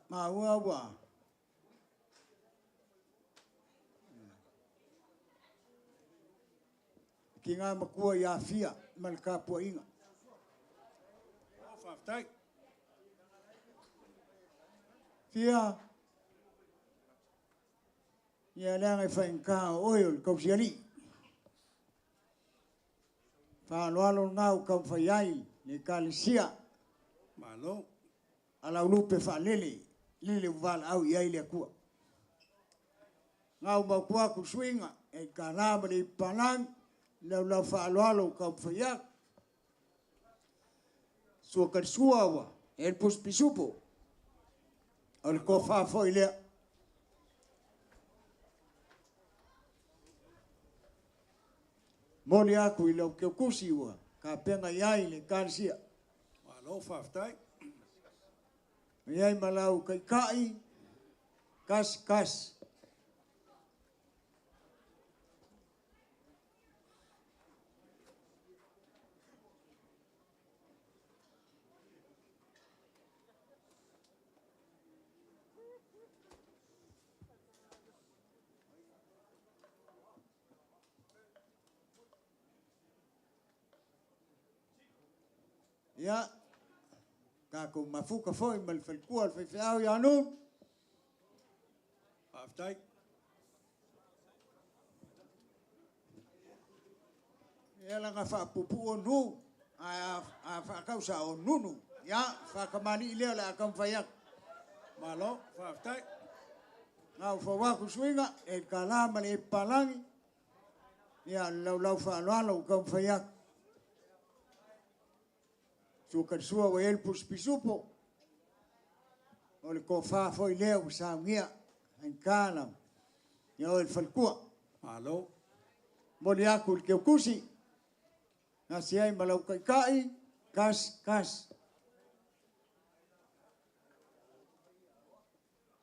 ma wa kinga makua ya fia malka poinga faftai fia ya lang fain ka oil ko siali fa lo ngau ka fayai ni kalisia malo ala lupe fa lele val au ya ile ku ngau makua ku swinga e kanama ni palang lau fa lo ka fayak so ka suawa el puspisupo al ko fa foi le moli aku ilo ke kusiwa ka penga yai le kalsia malo faftai yai malau kai kas ya kako mafuka foi mal falkua foi fiao ya nu faftai ela nga fa pupu onu a fa causa onunu ya fa kamali ile la kam fayak malo faftai ngau fa wa ku swinga e kalama le palangi ya lau fa lo kam fayak suka sua wa el puspisupo ole ko fa foi leo sa mia en kalam ya el falkua malo moli aku ke kusi na siai malau kai kas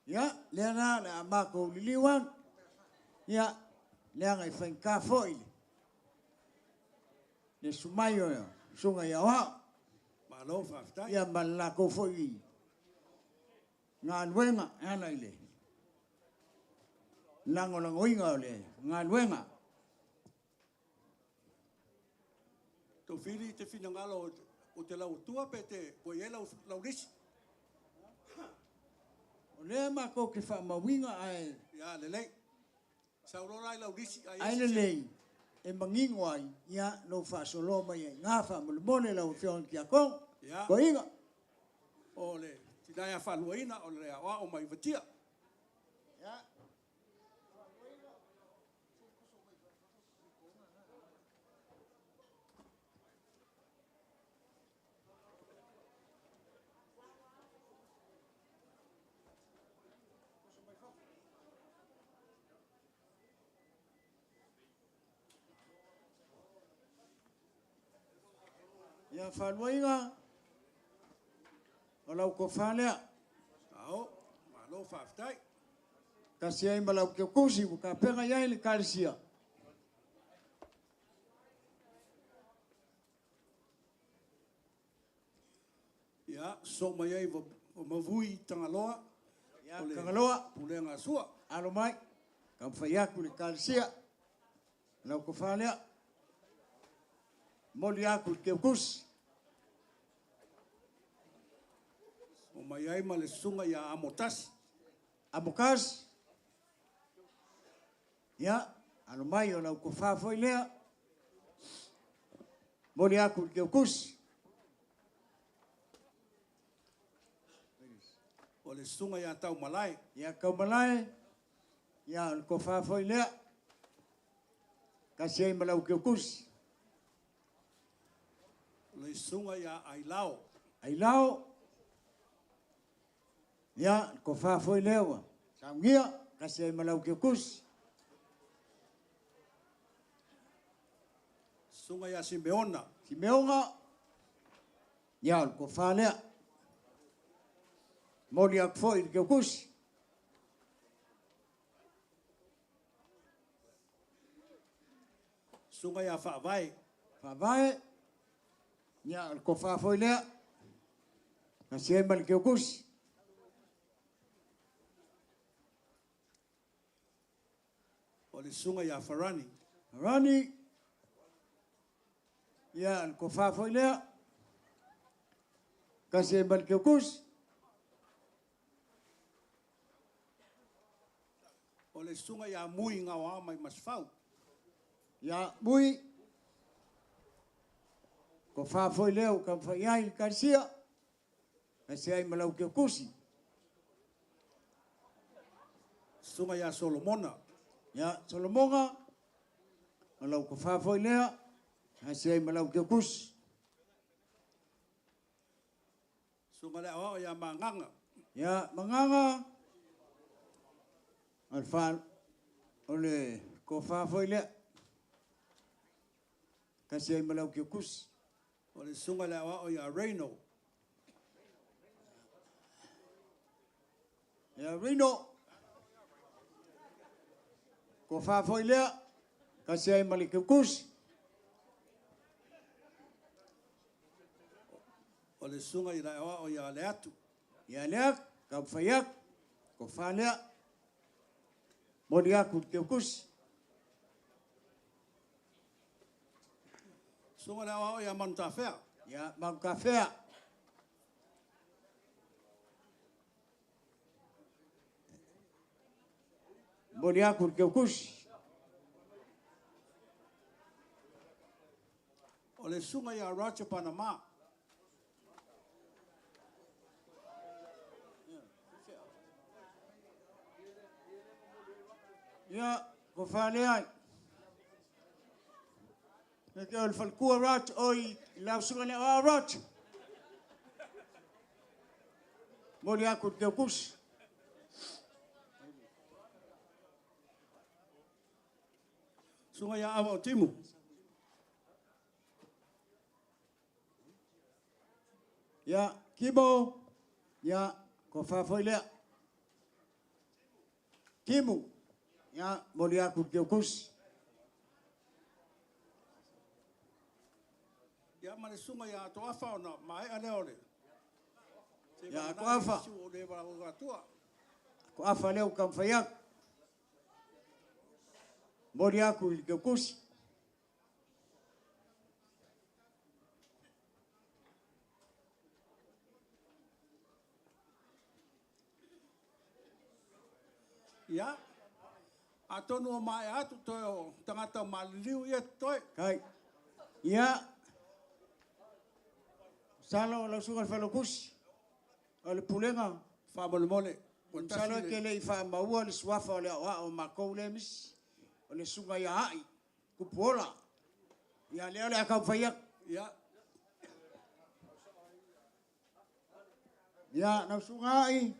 ya lena na mako liliwan ya lena i fain ka foi le sumayo sunga ya wa malo faftai ya malako foi ngan wenga ana ile lango inga le ngan wenga to fili te finangalo o te lau tua pete po ye lau ris le mako ke fa mawinga ai ya lele saurora lau ris ai le e mangingo ai ya no fa solo mai nga fa mulmone lau fion ki akon ko inga ole tidaya fa luina ole wa o mai vatia ya ya fa luinga olau ko fa le ao malo faftai kasi ai malau ke kusi ka penga ya ile kalsia ya so mai ai vo mavui tangaloa ya kangaloa pulenga sua alo mai kam fa ya ku le kalsia lau ko fa le Moli aku ke kus. O mai ai ma le sunga ia amotasi. Amokas. Ya, alo mai o lau ko whawhoi lea. Moli aku ke kus. O le sunga ia tau malai. Ya kau malai. Ya ko whawhoi lea. Kasi ai malau ke kus. Le sunga ia ai lao. Ai lao. Ya ko whawhoi lea wa. Sa ngia, kasi ai malau ke kus. Sunga ia Simeona. Si meonga. Ya ko whalea. Moli aku foi ke kus. Sunga ia whaavai. Whawai. Ya ko whawhoi lea. Kasi ai malau ke kus. O le sunga ia Farani. Rani. Ya ko whawhoi lea. Kasi ai malau ke kus. O le sunga ia Mui ngā wā mai masfau. Ya mui. Ko whawhoi leo ka whaiai karsia. Kasi ai malau ke kusi. Sunga ia Solomona. Ya Solomonga. Malau ko whawhoi lea. Kasi ai malau ke kusi. Sunga le awa o ia Manganga. Ya manganga. Alfa. Ole ko whawhoi lea. Kasi ai malau ke kusi. O le sunga le awa o ia Reino. Ya Rino. Ko whawhoi lea. Kasi ai malau ke kusi. O le sunga i le awa o ia Leatu. Ya lea. Ka whaiak. Ko whalea. Mori aku ke kusi. Sunga le awa o ia Mantafea. Ya mau kafea. Mori aku ke kusi. O le sunga ia Raja Panama. Ya ko whalea. Ke ol falkua rat oi lau sunga le a rat. Mori aku ke kusi. Sunga ia awa o Timu. Ya kibo. Ya ko whawhoi lea. Kimu. Ya mori aku ke kusi. Ia ma le sunga ia Toafa o na mai a leo le. Ya Toafa. O le wala o gatua. Ko afa leo kam whaiak. Mori aku ke kusi. Ia. A tonu o mai atu toi o tangata maliliu ia toi. Kai. Ya. Salo la sunga falo kusi. Ole pulenga. Whamole mole. Salo ke le fa maua le swafa le wa o makou le mis. Ole sunga ya ai. Kupola. Ya le ole aka faiak. Ia. Ya na sunga ai.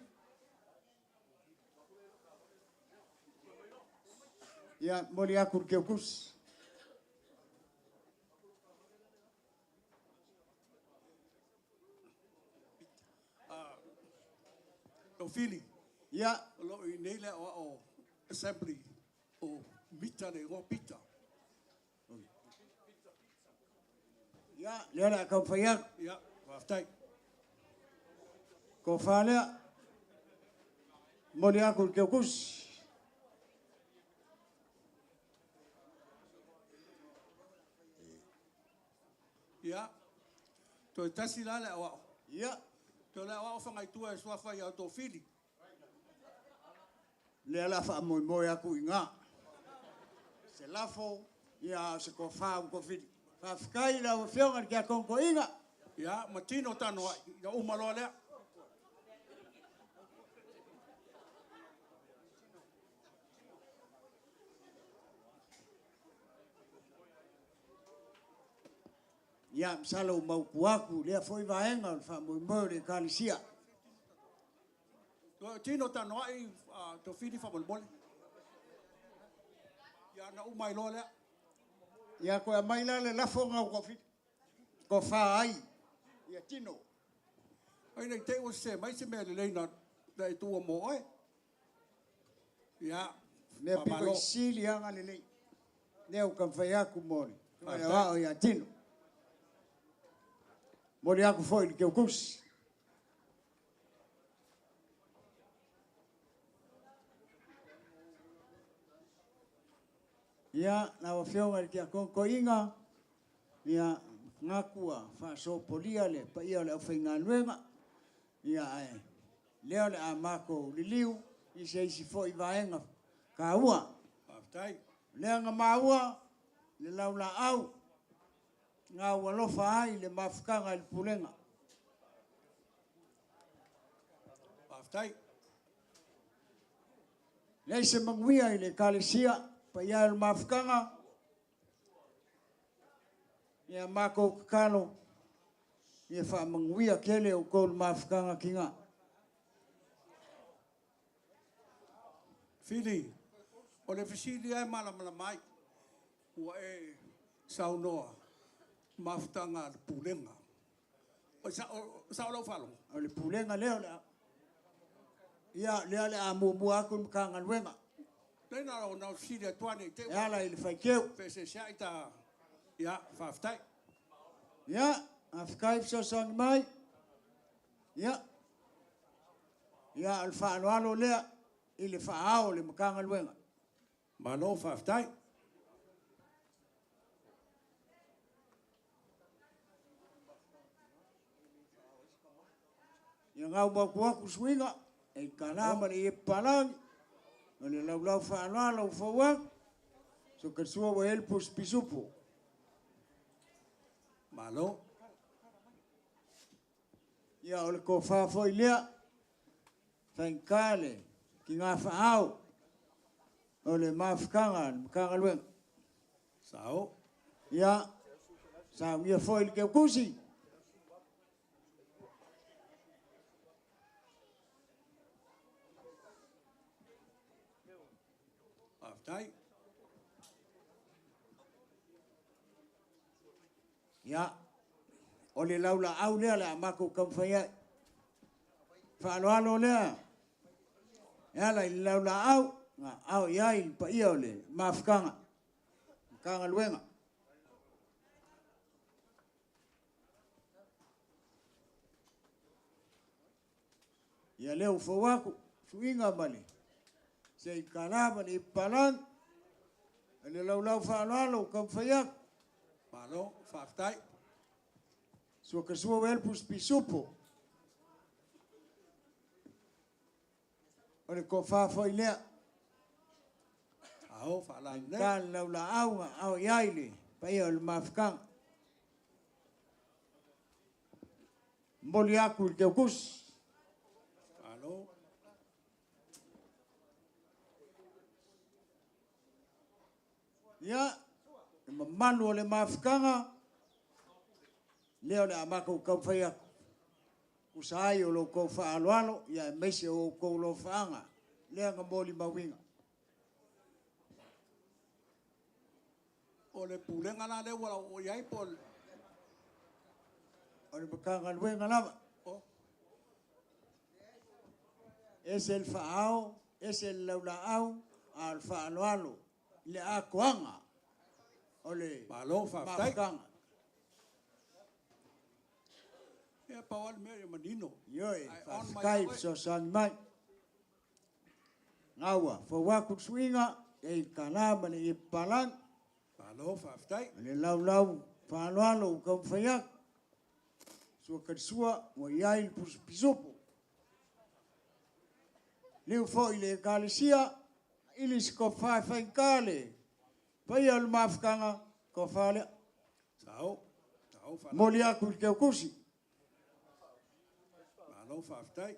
Ya moli aku ke kusi. O fili. Ya. O lo i nei lea o assembly. O mita le ngō pita. Ya le ole aka faiak. Ia. Waftai. Ko whalea. Moli aku ke kusi. Ia. Toi tasi la le awa. Ia. Toi le awa whangai tua e swafa i auto fili. Le ala wha moi moi aku i ngā. Se lafo, ia se ko whao ko whiri. Whawhikai la o whionga ki a kongo inga. Ia, matino tano ai. Ia umaloa lea. Ia msala o maupu aku, lea foi vaenga o wha moi moi le kalisia. Toi tino tano ai to fili whamalmole. Ia na umai loa lea. Ia koe maila le lafo ngau ko whiri. Ko wha ai. Ia tino. Ai nei te o se mai se mea le leina dai tua mo ai. Ia. Nea piko i sili anga le lei. Nea u kam whai aku mori. Ia wao ia tino. Mori aku foi li ke o kusi. Ia na wa whionga ki a kongo inga. Ia ngakua wha so polia le pa ia le au whainga nuenga. Ia ai. Leo le a mako liliu. I se isi fo i vaenga. Ka ua. Aftai. Lea nga maua. Le laula au. Ngā walofa ai le mafukanga le pulenga. Aftai. Lei se manguia i le kalesia. Pa ia le mafukanga. Ia mako kakalo. Ia wha manguia kele o kou le mafukanga ki ngā. Fili. O le fisili ai malamala mai. Ua e saunoa. Mafutanga le pulenga. O sa o lau whalonga. O le pulenga leo lea. Ia lea le a mua aku mkanga luenga. Tēnā o nau fisili atuane i te Ia la ili whaikeu. pese sia i ta ia whaftai. Ia, a whikai fsosongi mai. Ia. Ia al whaanoalo lea. Ili whaao le mkanga luenga. Malo whaftai. Ia ngau makuaku swinga. E kalama le e palangi. O le laulau whaanoalo whauang. So ka sua wa elpus pisupu. Malo. Ia o le ko whawhoi lea. Whainkale. Ki ngā whaau. O le mawhikanga. Mkanga luenga. Sao. Ia. Sa mia foi le ke kusi. Whaftai. Ia. O le laula au lea le amako kamwhai. Whaaloalo lea. Ia la i laula au. Ngā au iai pa ia o le mawhikanga. Mkanga luenga. Ia leo whawaku. Suinga mali. Se i kalama ni palang. Le laulau whaaloalo kamwhai. Malo. Whaftai. Sua ka sua welpus pisupo. O le ko whawhoi lea. Sao. Whalai ne. Ka laula au au iaile. Pa ia o le mawhikanga. Moli aku i ke ukusi. Malo. Ia. Mamanu o le mawhikanga. Leo le amako kauwhai aku. Usai o lo kou whaaloalo. Ia meise o kou lo whaanga. Lea nga moli mawinga. O le pulenga na le wala o iai pol. O le makanga luenga lava. O. Ese el whaao. Ese el laulaau. Al whaaloalo. Le a koanga. O le Malo. Whaftai. mawhikanga. Ia pawal mea ia manino. Ioi, Ai on my whai way. so sang mai. Ngawa, whawaku swinga, e kanama ni i palang, Malo. Whaftai. le lau lau, whāloalo ka mwhaiak. Sua karisua mo iai pusu pisopo. Leo fo ile kalesia ilis ko whai kale. Pai alu mafukanga ko whale. Sao. Moli aku ke kusi. Malo whaftai.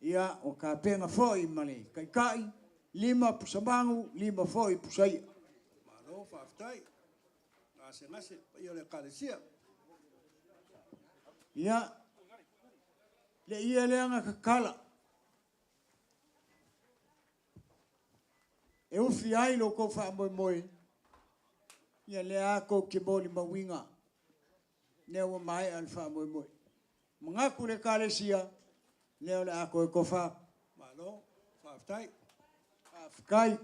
Ia o ka penga foi male. Kai 5 pusamangu, 5 foi pusai. Malo whaftai. Ngase pai ole kalesia. Ia le ia leanga ka kala. E ufi ai lo ko wha moi. Ia le ako ke moli mawinga. Neo mai al wha moi. Mangaku le kalesia. Neo le ako e ko wha. Malo whaftai. Kai.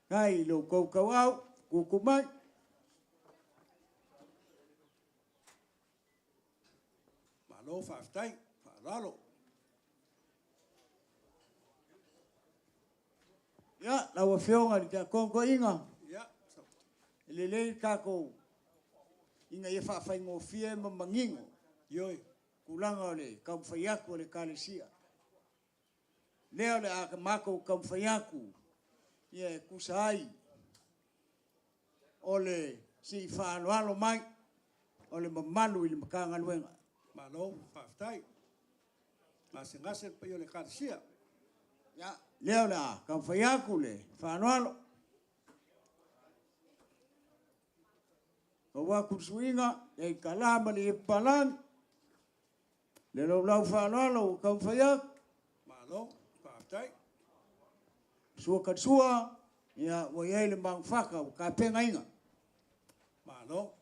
Kai lo ko kawau. Kukumai. Malo whaftai. Whalalo. Ia, lawa whionga ni kia kongo inga. Ia. Lelei kako. Inga ia whawhai ngō fie mamangingo. Ioi. Kulanga ole, kamwhaiaku ole kalesia. Leo le aka mako kamwhaiaku. Ia e kusai. Ole si whaaloalo mai. Ole mamalu ili makanga luenga. Malo whaftai. Ngase pai ole kalesia. Ia, leo le aka kamwhaiaku le whaaloalo. Kawa kusuinga, e kalama li e palan. Le lau whaaloalo kamwhaiaku. Malo whaftai. Sua katsua, ia waiele mang whaka, ka penga inga. Malo.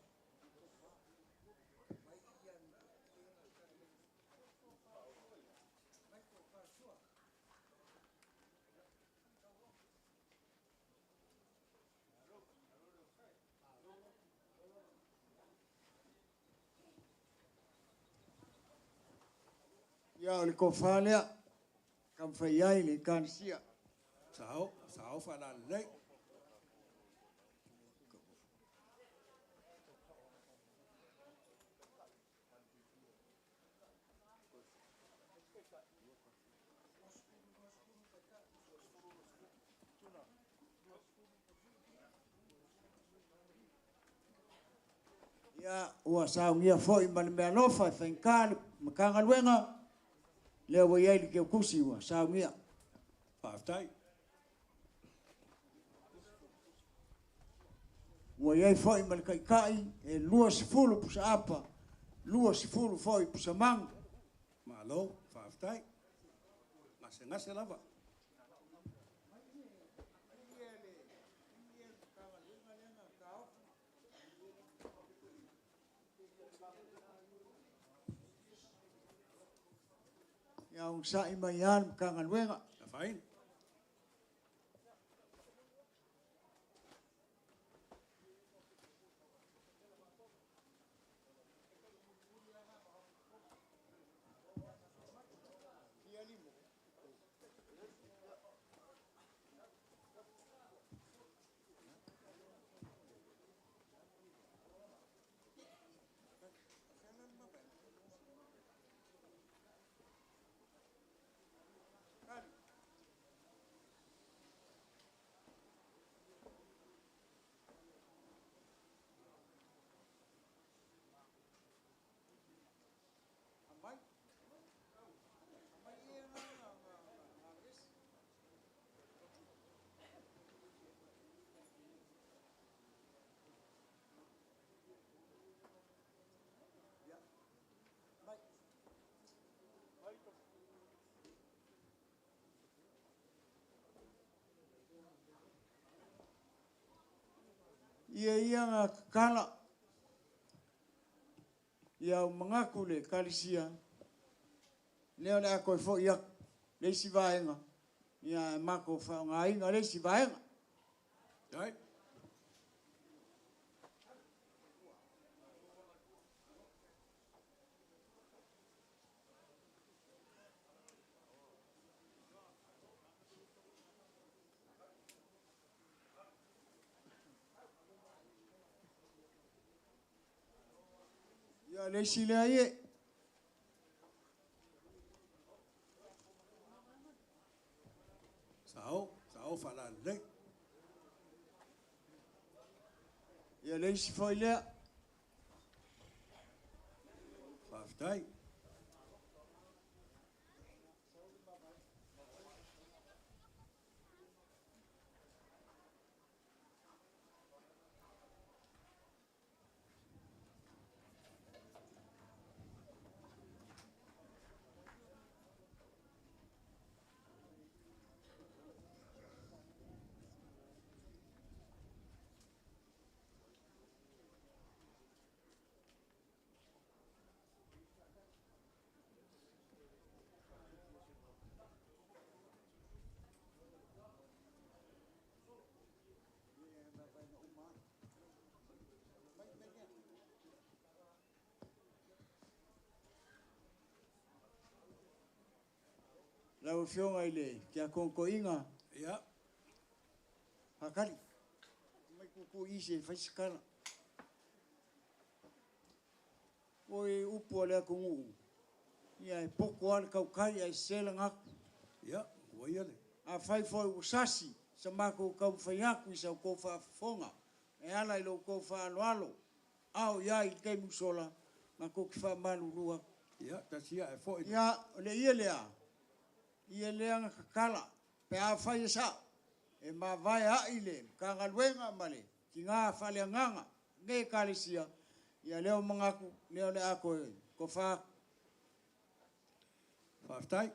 Ia o le kofalea, kam whaiai le kansia. Sao whalalei. Ia ua saungia foi ma le mea lofa e whainka makanga luenga. Leo waiai le keo kusi ua saungia. Whaftai. Waiai foi ma le kaikai e 2 pusa apa. 2 foi pusa mangu. Malo whaftai. Ngase lava. Ia un sai mai an makanga luenga. Fine. Ia ngā kala. Ia mangaku le kalisia. Leo le ako e fo ia leisi vaenga. Ia mako whao ngā inga leisi vaenga. Right? Ia le sile ai e. Sao fala le. Ia le si foi lea. Faftai. Lau fionga i le kia konko inga. Ia. Hakari. Mai kuku isi e whaisikana. Oi upu alea kungu. Ia e poko ale kaukai ai sela ngaku. Ia. Wai ale. A whai foi usasi. Sa mako kau whai aku i sa kou whaafonga. E ala i lo kou whaaloalo. Ao ia i kei musola. Ma kou ki wha malu rua. Ia. Tasia e fo. Ia le ia lea. Ia lea nga kakala. Pe a whai sa. E ma vai a ile. Ka ngaluenga male. Ki ngā whale nganga. Nge kalisia. Ia leo mangaku. Leo le ako e. Ko wha. Faftai.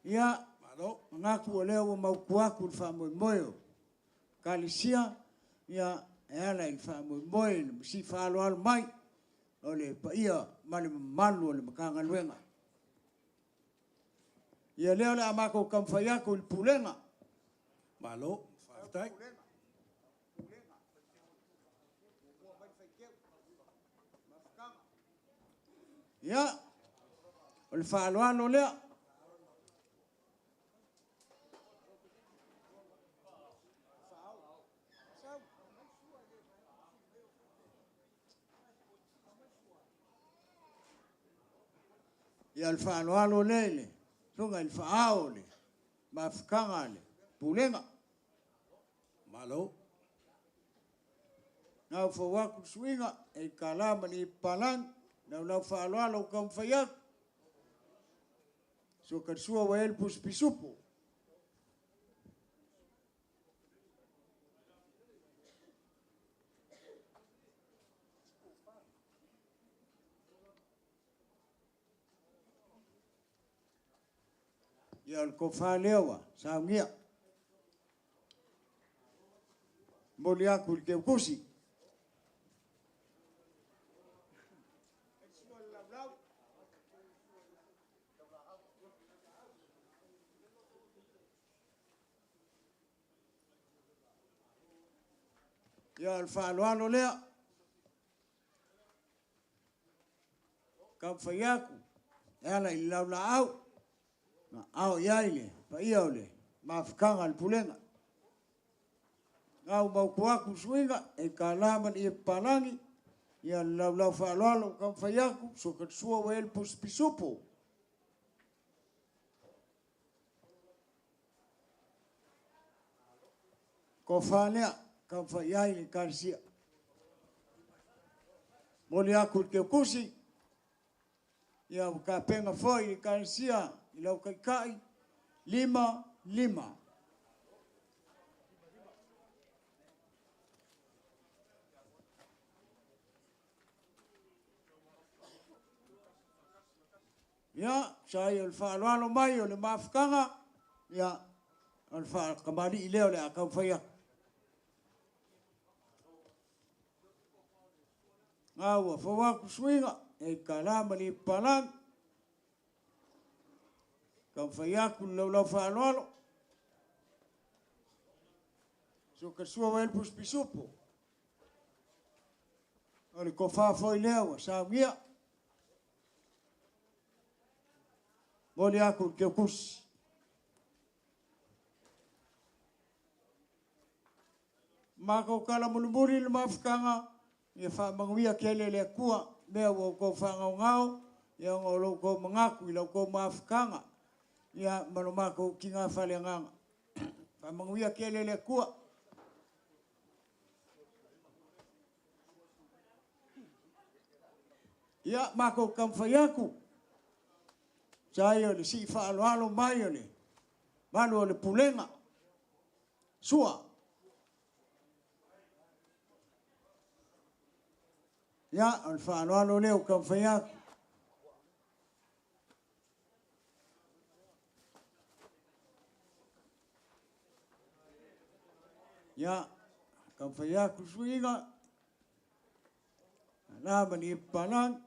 Ia. Malo. Ngaku o leo o maukuaku le wha moe moeo. Kalisia. Ia e ala i wha moe moe. Si wha alo alo mai. O le pa ia. Male malu o le makanga luenga. Ia leo le amako kamwhaiako i pulenga. Malo. Faftai. Ia. O le wha alo alo lea. Ia le whaaloalo lele, tunga il whaao le, mawhikanga le, pulenga. Malo. Ngau whawaku suinga, e kalama ni palang, nau lau whaaloalo kam whaiak. So karsua wa elpus pisupo. Ia ko whalewa, sa ngia. Moli aku ke kusi. Ia al whaaloalo lea. Kam whaiaku. E ala i lau la au. Ao iaile, pa ia ole, mawhikanga le pulenga. Ngau maukuaku suinga, e ka laman i e palangi, ia lau whaaloalo kam whaiaku, so katsua wa elpus pisupo. Ko whanea, kam whaiaile karsia. Moli aku ke kusi, ia ka penga foi i karsia, i lau kai 5. Ia, sai o le whaaloalo mai o le mawhikanga, ia, o le whakamari i leo le akau whaia. Ngau a whawaku suinga, e ka lama ni palang, kam whaiaku lau whaaloalo. So ka sua wel pus pisupo. Ole ko fa foi leo sa mia. Moli aku ke kus. Mako kala mulumuri le mafkanga ia fa manguia kele le kua mea wo ko fa ngau ia ngolo ko mangaku ila ko mafkanga ia malomako kinga fale nganga fa manguia kele le kua ia mako kam fayaku saya le si fa alo mai le malu le pulenga sua ya al fa alo leo kam fayaku ya kam fayaku suinga na mani palang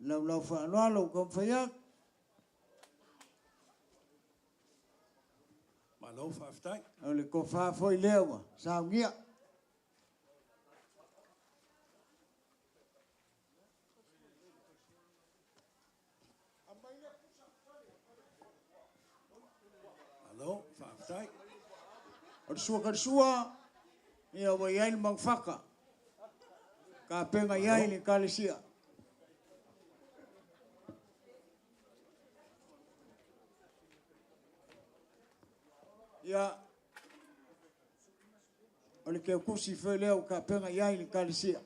lau fa alo kam fayaku Malo fa aftai. ole ko fa foi leo sa ngia Malo fa aftai. o sua ia wa yail mangfaka ka penga yail kalisia ia ole ke kusi fe leo ka penga yail kalisia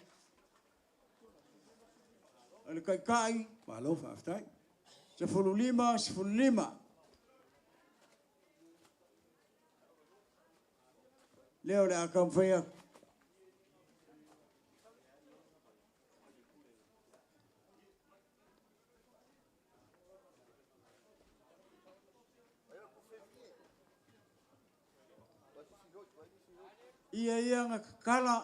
ole kai Malo fa aftai. se fululima leo le akam faya ia ngakala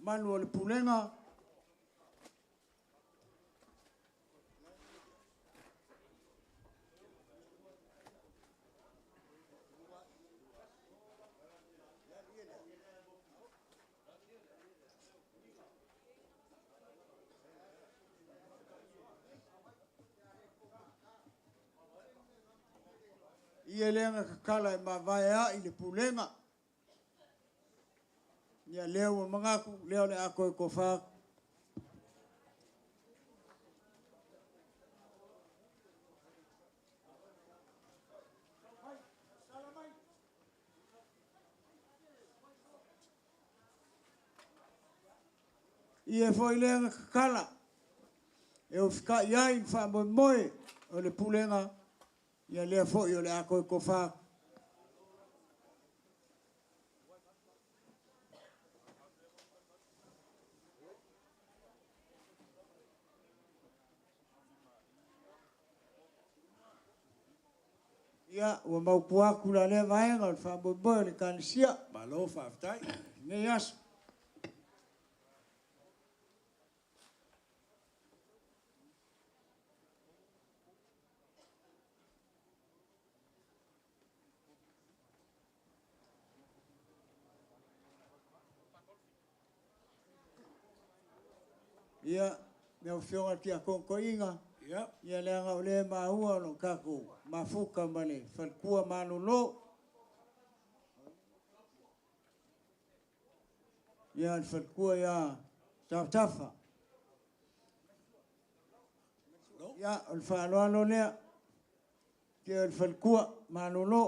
manu le pulenga ia lenga kakala e mavaea i le pulenga ia leo mangaku leo le ako e kofa ia foi lenga kakala e o fika iai fa moe o le pulenga ia lea foi o le ako e kofa ia ua maupuaku la le vaega o le fa'amoemoe o le kalesia Malo fa aftai. gei aso ia me o fionga ki a konkoinga Ya. ia leanga o le maua o no kaku mafuka mane falkua malolo ia al falkua ia tafa ia al faloalo lea ki al falkua malolo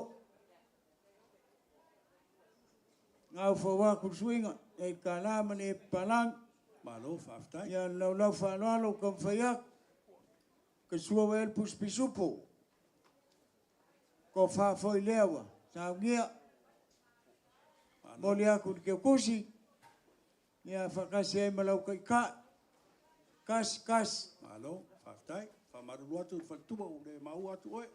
ngau fawa kusuinga e kala mane palang Malo fa aftai. ia lau faloalo kam fayak ke sua wel puspisupo ko fa foi lewa sa ngia moli aku ke kusi ia fakase ai malau kai kas Malo fa aftai. Fa marulu atu fa tuba o le mau atu oe.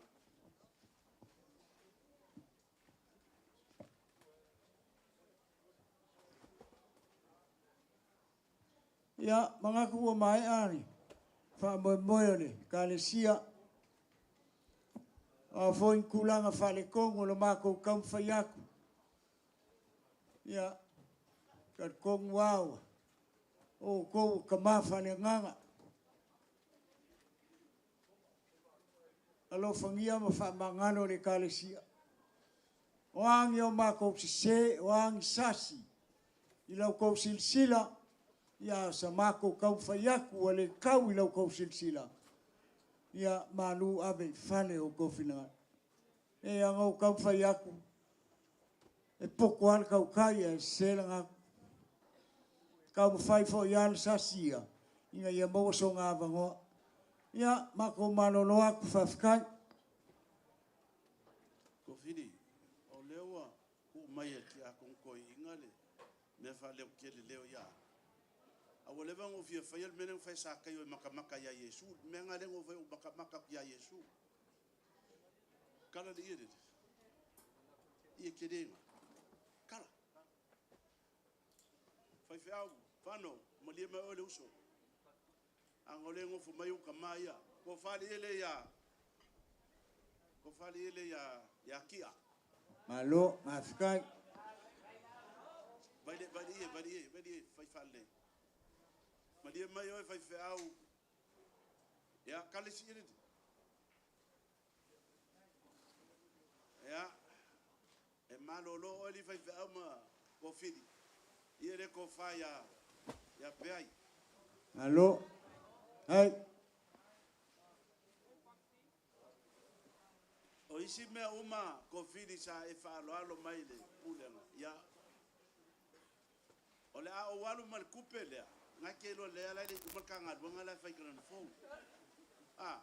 ia mangaku o mai ani fa moe le kalesia A foi kulanga fale kongo lo mako kam fayaku. Ya. Kat kong wow. O ko kamafa ne nganga. Alo fangia ma fa mangano le kalesia. Wang yo mako se wang sasi. Ilau ko silsila. Ya sa mako kam fayaku wale kau ilau ko silsila. Ya malu abe fale o kofina. E angau kau fayaku. E poko al kau kaya selanga. Kau fai fo yal sasia. Inga ia mo so nga bango. Ya mako malolo aku fafkai. Kofini, o lewa ku mai ti akong ko ingale. Me fa leo kele leo ya. Awo lewa ngo fia fayel meneng fai sa kayo makamaka ya Yesu. Menga lengo fai makamaka ya Yesu. Kala di ide. Ie kedenga. Kala. Fai fiau fano malia mai ole uso. Angolengo fu mai ukamaya. Ko fali ele ya. Ko fali ele ya kia. Malo mafkai. Badi fai fale. Malia mai oi fai fiau. Ya kala si ide. Ya. E malolo oli fai fiau ma ko fili. Iere ko fai ya peai. Malo. Hai. O isi mea uma ko fili sa e fa alo mai le pulenga. Ya. Ole a o walu mal kupele. Nga kelo le ala le kumal kanga bonga la fai kana fo. Ah.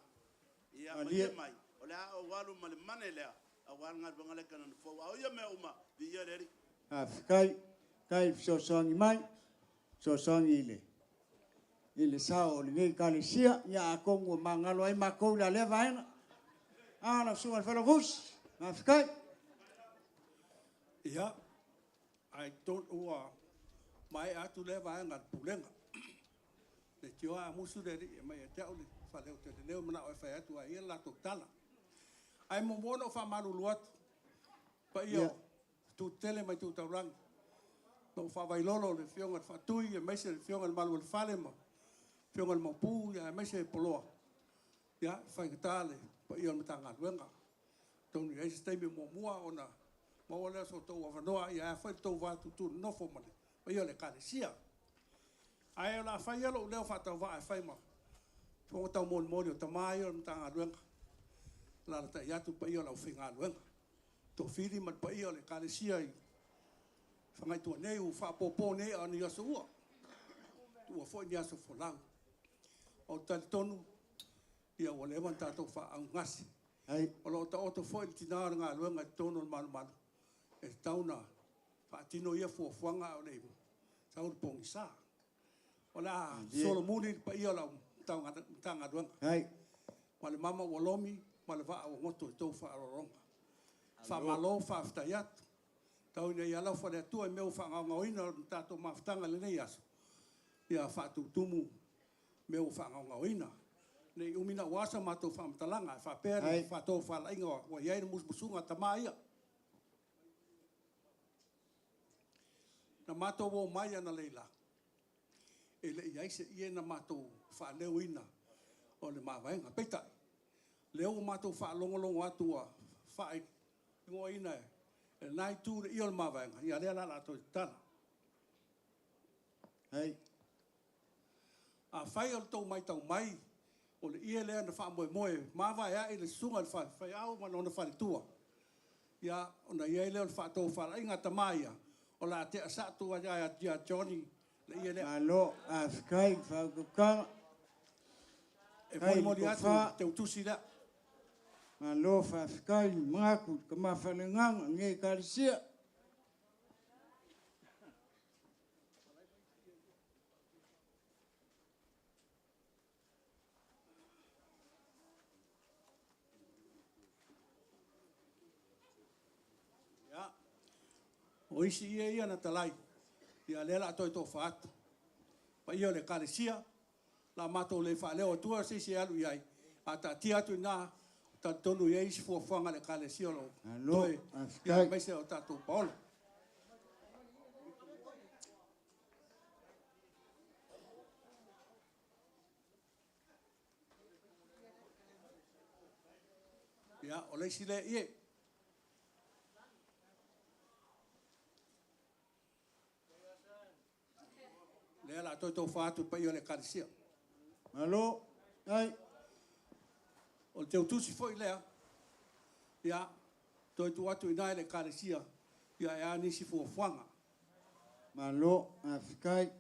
Ya mai. Ole a o walu mal manele. A wal nga bonga la kana fo. O ya mea uma di yere. Afkai. Kai so songi mai. So songi ile. Ile sao le ngai kalesia ya kongo mangalo ai mako la leva ena. Ana sunga felo gus. Afkai. Ia, ai don't ua mai atu le vai ngat pulenga. Le tio a musu de mai te o le fa le te le mana o fa atu ai la totala. Ai mo mono fa malu luat. Pa io tu tele mai tu taurang. No fa vai lolo le fionga fa tui e mai se fionga malu le fale ma. Fionga mo pu ya mai se poloa. Ya fa tale pa io matanga wenga. Tonu ai stai me mo mua ona. Ma wala so to wa no ya fa to va tu no fo mane pa io le kalesia ai la fa io le fa to va fa ma fo ta mon mo to mai io mta luenga la ta ya tu pa io la finga luenga to fili ma pa io le kalesia i fa ngai tu nei u fa popo nei ani ya so tu fo ni aso fo lang o ta tonu ia wala man ta to fa ang ngasi Ai. o lo ta o to fo il tinar nga luenga tonu mal e tauna fa tino ia fo fuanga o le taun pongisa ola solomoni pa ia la tanga duang Hai. wale mama walomi wale va o moto to fa ronga fa malo fa ftayat tauna ia la fa le tu e meu fa ngaoina tato maftanga le nei aso ia fa tu tumu meu fa ngaoina nei umina wasa mato fa mtalanga fa pere fa to fa la ingo wa ia musunga tamaia na mato wo mai ana leila ele ia se ia na mato fa leuina o le mawaenga peta leo mato fa longo atua fa ngoina e nai tu i o mawaenga ia le la to tana Hai. a fai o to mai tau mai o le ia le na fa moe mawa ia ile sunga fa fai au ma no fa tua ia ona ia le fa to fa inga tamaia o la te sa tu ya Johnny le ia le Malo afkai fa ka. e mo dia te utusi la Malo fa afkai maku kama falengang ngai kalesia. ya o isi ia na talai ia le la to fa pa io le kalesia la mato le fa le o tua se alu iai ata tia tu na ta tonu ye isi fuafuanga le kalesia lo Alo, toe afkai. ia mai se o tatou paolo ia o leisi le ie le la toi tau whaatu pa i o le kalesia Alo, ai, o te utusi foi lea ia toi tu atu ina le kalesia ia e anisi fuafuanga malo, afkai.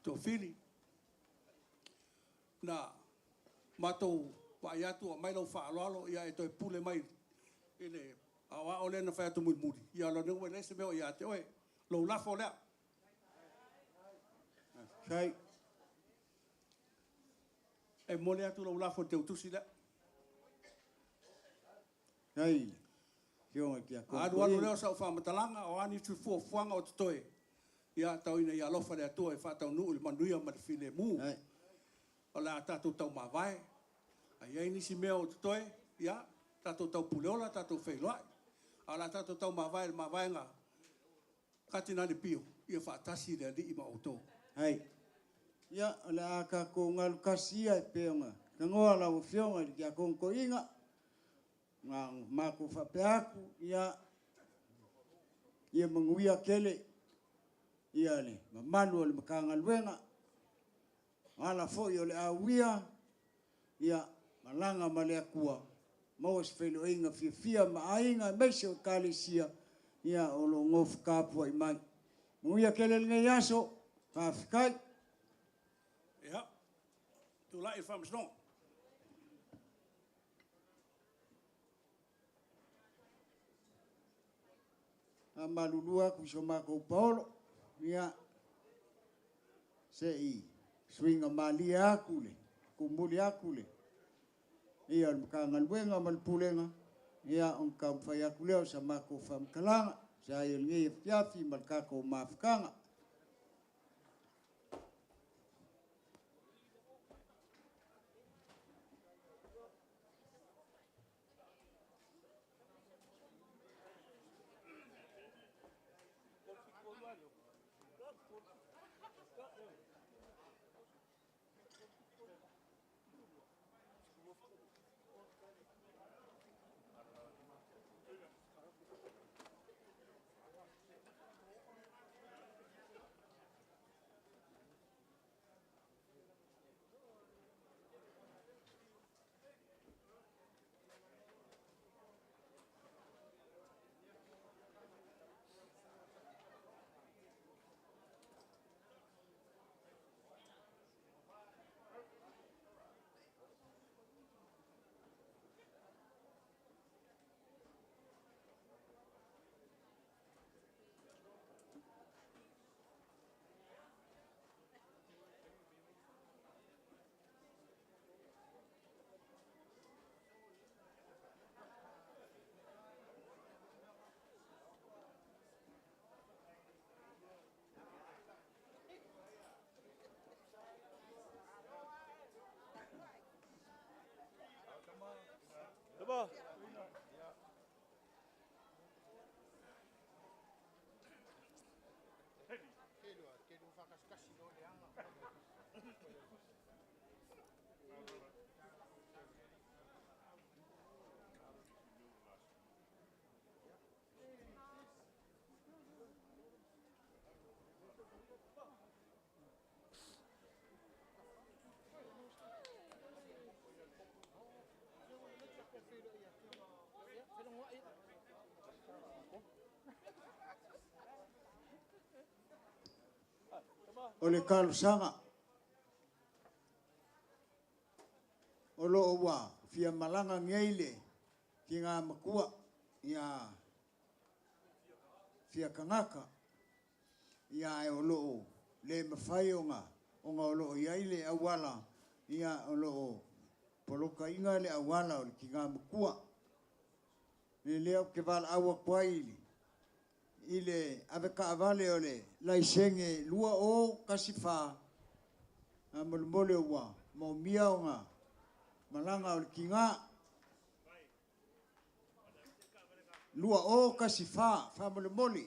to fili na matou pa ia tu mai lo fa lo ia e toi pule mai ele awa ole na fa tu muri ia lo no le se me ia te oe lo la fo le Kai, e mole atu lo la fo te utusi le kai. Kionga kia koko. a do le sa fa matalanga o ani tu fo fuanga o toi ia tau ina ia lo fa le atu e fa tau nu le manuia ma file mu Ai, o la tatu tau ma vai ai ai ni si me o toi ia tatu tau puleola tatu feiloa ala tatu tau ma vai nga katina le pio ia fa tasi le li ma auto ai. Ia, ole aka ko ngalu kasia e peonga. Kangoa la o fionga li kia kongko inga. Ngā mako whapeaku, ia manguia kele. Ia le, mamanu ole makanga luenga. Ala fo i ole awia. Ia, malanga malea kua. Mawas whelo inga fia maainga meise o kalesia. Ia olo ngofu kapua i mai. Manguia kele ngai yaso. Whawhikai. ia tu la i fa msno A malulua ku so mako Paulo. Ia se i swinga mali aku le. Kumuli aku le. Ia mkanga luenga malpulenga. Ia on kam fai aku leo sa mako famkalanga. Sa il ngi fiafi malkako mafkanga. O le kalusanga. O lo wa fia malanga ngeile ki ngā makua ia fia kangaka ia e o lo le mawhai o ngā o lo iaile awala ia o lo poloka inga le awala o le ki ngā makua le leo ke wala awa kwaili ile aveka avale o le laisenge lua o kasifa a molmole wa mo mia o ngā malanga o le ki ngā lua o kasi fa mole mole.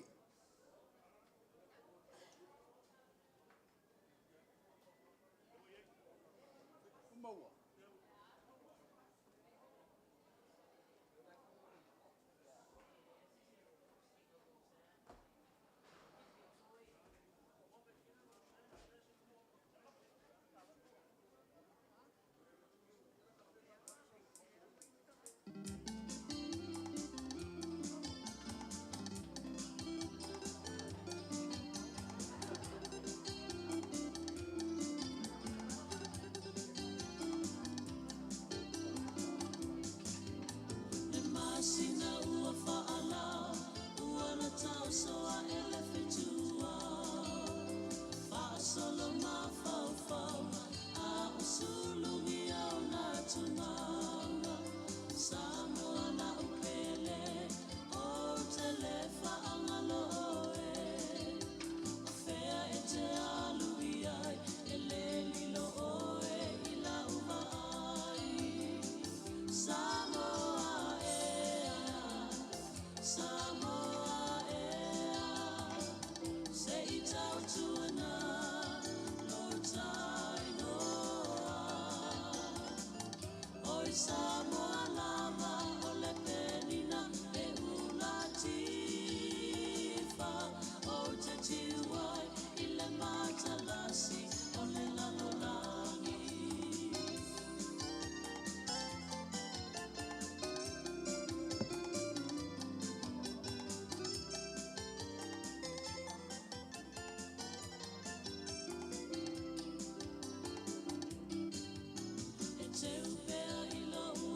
Te upea i lo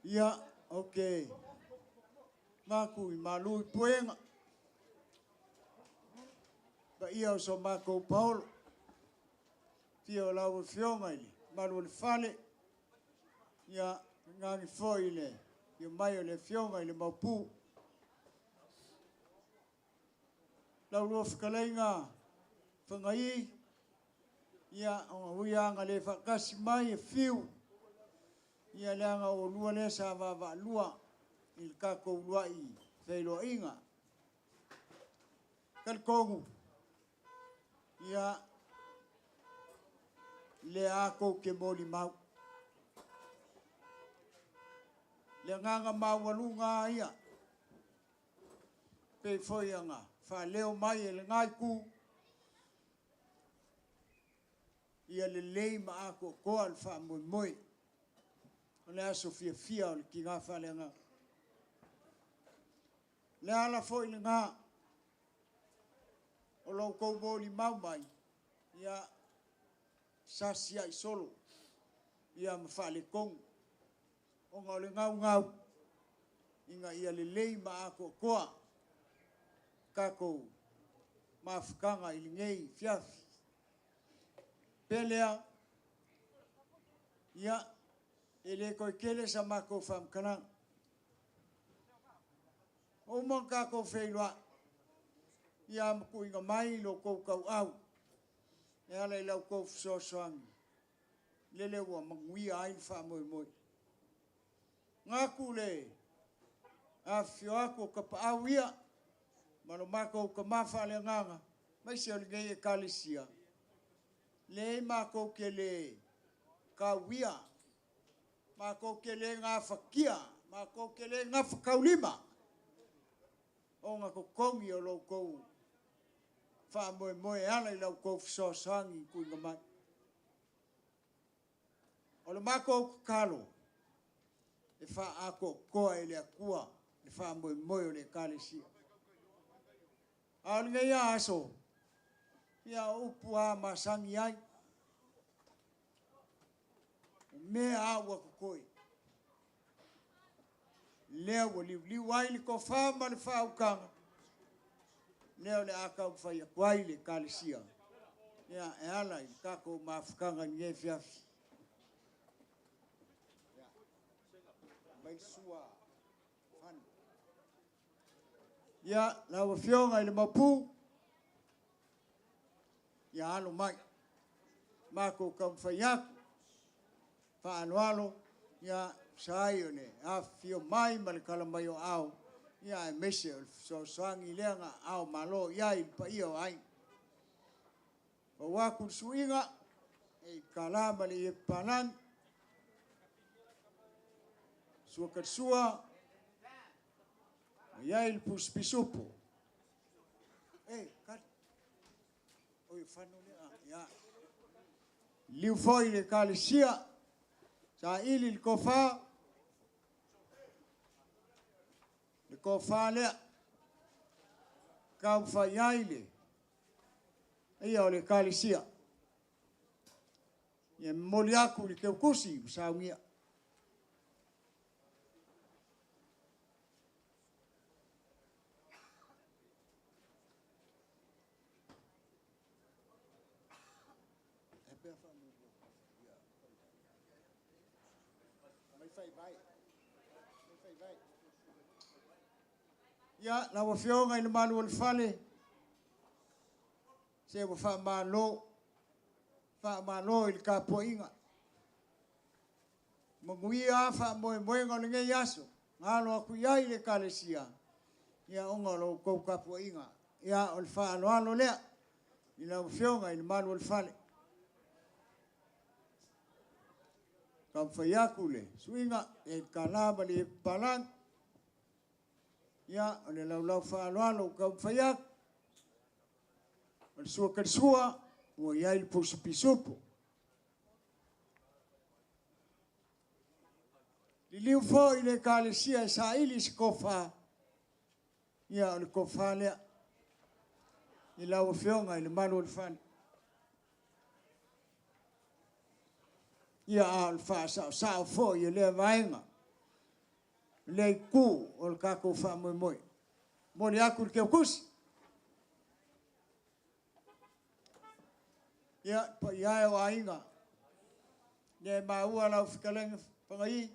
Ia, okay. Maku I malu I puenga. Ba ia o so mako Paulo. Fia o lau fionga ili. Malu le fale. Ia ngangi foi le. Ia mai o le fionga ili maupu. Lau lua whikaleinga. Whangai. Ia o huianga le whakasi mai e fiu. Ia leanga o lua le sa wawa lua. Il kako lua I whailo inga. Kalkongu. Ia le ako ke moli mau. Le nganga mau walunga ia. Pe foianga. Fa leo mai e le ngai ku. Ia le lei ma ako koa le wha moi moi. O le aso fia fia o le ki ngā whale ngā. Le ala foi le ngā. O lau kou mōli mau mai. Ia sasia I solo. Ia ma whale kong. O ngā le ngau ngau. Inga ia le lei ma ako koa. Kako mafukanga I ngei fiafi. Pelea, ia, ele koe kele sa mako whamkanang. O mon kako wheilua, ia maku inga mai lo kou kau au. E ala I lau kou fsosoangi. Lele ua manguia ail wha moi moi. Ngaku le, a fio ako ka pa au ia, mano mako ka mawha le nganga, mai se o ngei e kalisia. Le mako ke le kawia, mako ke le ngā whakia, mako ke le ngā whakaulima. O ngā kokongi o lau kou wha moe moe ala I lau kou whasosangi kui ngā mai. O le mako kakalo, e wha ako koa e le akua, e wha moe moe o le kalesia. Aolinga ia aso, ia upu a masangi ai. Mea awa kukoi. Leo wa liu ai li ko whama le whaukanga. Leo le akau whai akuai le kalesia. Ia e ala I kako mawhukanga ni e fiafi. Mai sua whanu. Ia lawa fionga I le mapu. Ia alo mai. Mako kam whaiaku. Whaanoalo. Ia sai o ne. A fio mai ma le kalamai o au. Ia e mese o so soangi leanga au malo. Ia I pa ia o ai. Pa waku suinga. E kalama le e panan. Sua katsua. Ia il puspisupo. Kat. Oi, whanu le ia. Liu foi le kalesia. Sa ili le kofa. Le kofa lea. Kau whai aile. Ia o le kalesia. Ia moli aku le keukusi. Sa ungia. Ia, la wa fionga I le malu o le fale. Se wa wha malo. Wha malo I le kapoinga. Manguia wha moe moe ngā le ngei aso. Ngalo aku iai le kalesia. Ia onga lo kou kapoinga. Ia o le wha alo alo lea. I la wa fionga I le malu o le fale. Kam whaiaku le. Suinga e kalama le palang. Ia, o le lau whaaloalo kau whaiak. O le sua karisua, ua iai le pusupisupu. Li liu fo I le kalesia e sa ili si kofa. Ia, o le kofa lea. I lau whionga I le malu o le whani. Ia, o le wha sao fo I le vaenga. le ku o ka ko fa mo mo mo le aku ke kus ya pa ya wa inga le ma u ala fikaleng pangai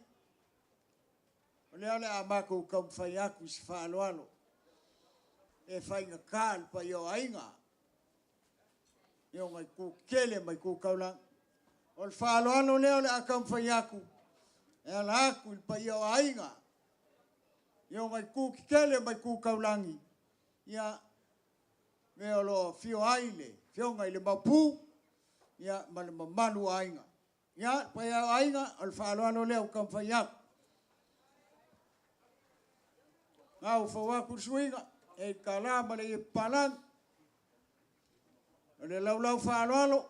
le ala amako kam fa ya ku fa lo alo e fa inga kal pa yo ainga yo mai ku kele mai ku kaula ol fa lo alo le ala kam fa ya ku e ala ku pa yo ainga yo mai ku kele mai ku kaulangi ya me lo fio aile fio ngai le mapu ya mal malu ainga ya pa ya ainga al fa lo le kam fa ya ngau fa wa ku suinga e kala male palan le lau fa lo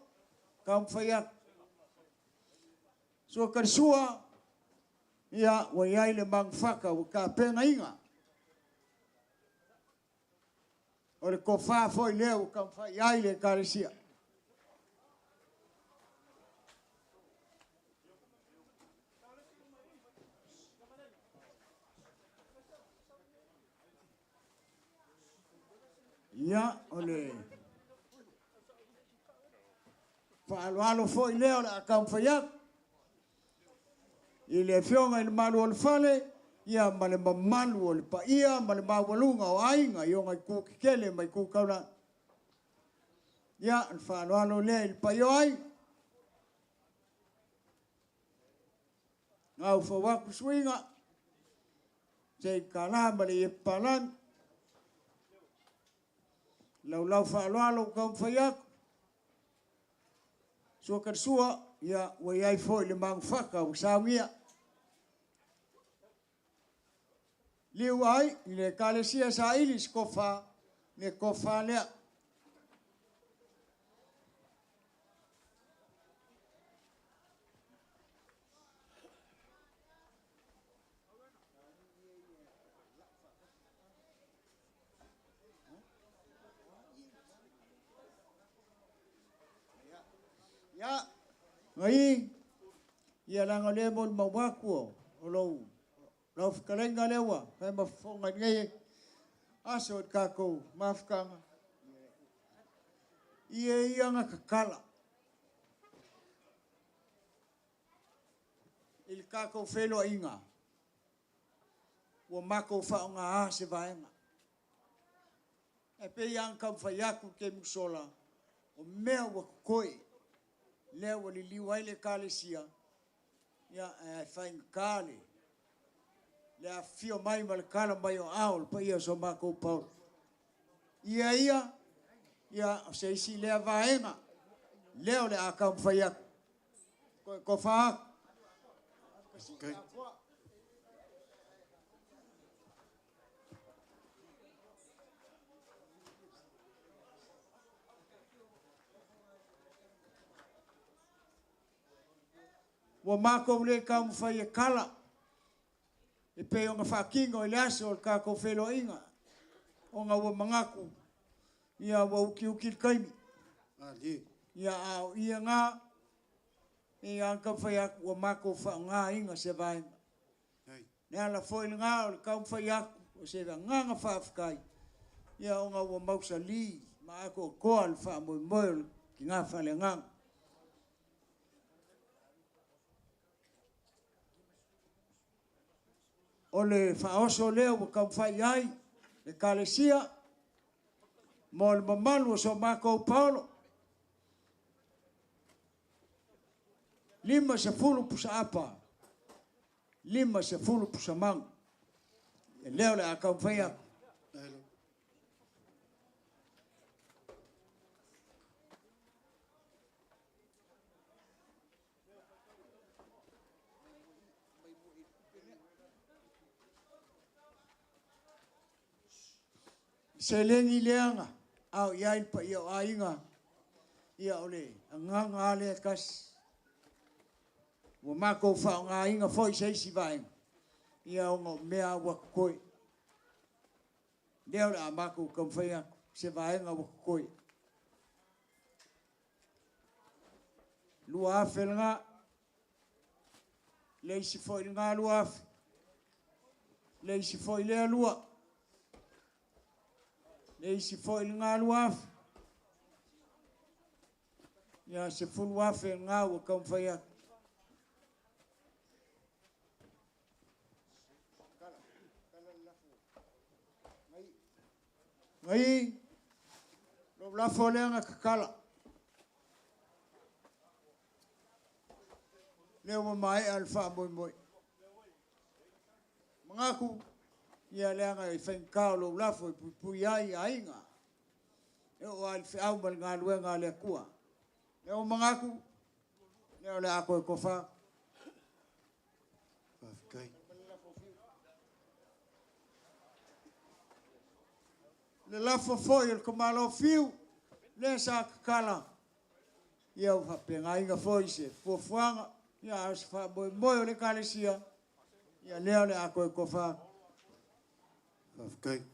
kam fa ya so kan sua ya wa ya le mang faka o ka penga inga o le ko fa foi le o kam fa ya le karesia ya ole fa lo foi le o kam fa ya ile fionga il malu ol fale ia male malu ol pa ia male mawalunga o ainga yo ngai ku kele mai ku kaula ia fa lo le il pa yo ai ngau fa wa ku swinga se kala male palan lau fa lo kam fa ya so kan sua ya wa ai foi le mang faka o samia liu ai le kalesia sa ilis kofa ne kofa le ya ngai ia langa le mon mawaku o lo fikalenga lewa fa ma fonga ngai aso ka ko mafkanga ia nga kakala il ka ko felo inga o mako fa nga se vaenga e pe yang kam fa yaku ke musola o mea wa koi leo li liwai le kalesia ya fain kale le afio mai mal kala mai o aul pa ia so mako pau ia se si le vaenga leo le akam fa yak ko fa wa mako le kam fa kala e pe o nga kingo ile aso ka ko felo inga o nga wa mangaku ia wa uki kaimi ali ia au ia nga ia ka fa ya wa mako fa nga inga se vai ai ne ala foi nga o ka fa ya o se nga fa afkai ia o nga wa mausa li ma ko ko al fa mo ki nga fa le nga ole fa oso leo kam fai ai le kalesia mo le mamalu so mako paulo lima se fulu pusa apa lima se fulu pusa mang leo le akam fai ai selengi leanga au ia pa ia ainga ia ole nganga le kas wa mako fa nga inga foi sei si vai ia ngo mea wa koi deu la mako kam faia se vai nga wa koi lua felnga le si foi nga lua le isi foi le alua. Le isi foi le ngā alua afi. Ia se fulu afi ngā ua kaumwhai aku. Ngai, lo lafo leanga kakala. Leo mai alfa moi moi. Mangaku ia leanga I whankao lo lafo I pui ai ainga. Leo alfi au mal ngā luenga le kua. Leo mangaku, leo le ako E kofa. Whawhikai. Le lafo foi il komalo fiu, le sa kakala. Ia u hapenga inga foi se fuafuanga. Ia as fa moi moi o le kalesia. Ia leo le ako E kofa. Whawhikai.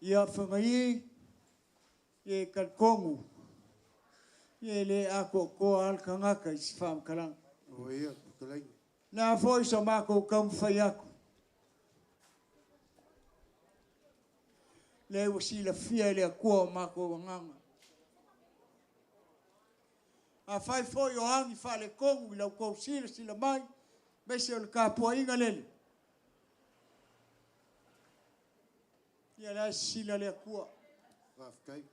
Ia whangai e kalkongu. Ia le ako ko alkangaka I si whamkaranga. O ia, kalai. Nā foi sa mako kaumwhai aku. Le ua sila fia le kua o mako wanganga. A whai foi o hangi whale kongu I lau kou sila mai. Mese o le kāpua inga lele. Ia la sila le kua. Whawhikai.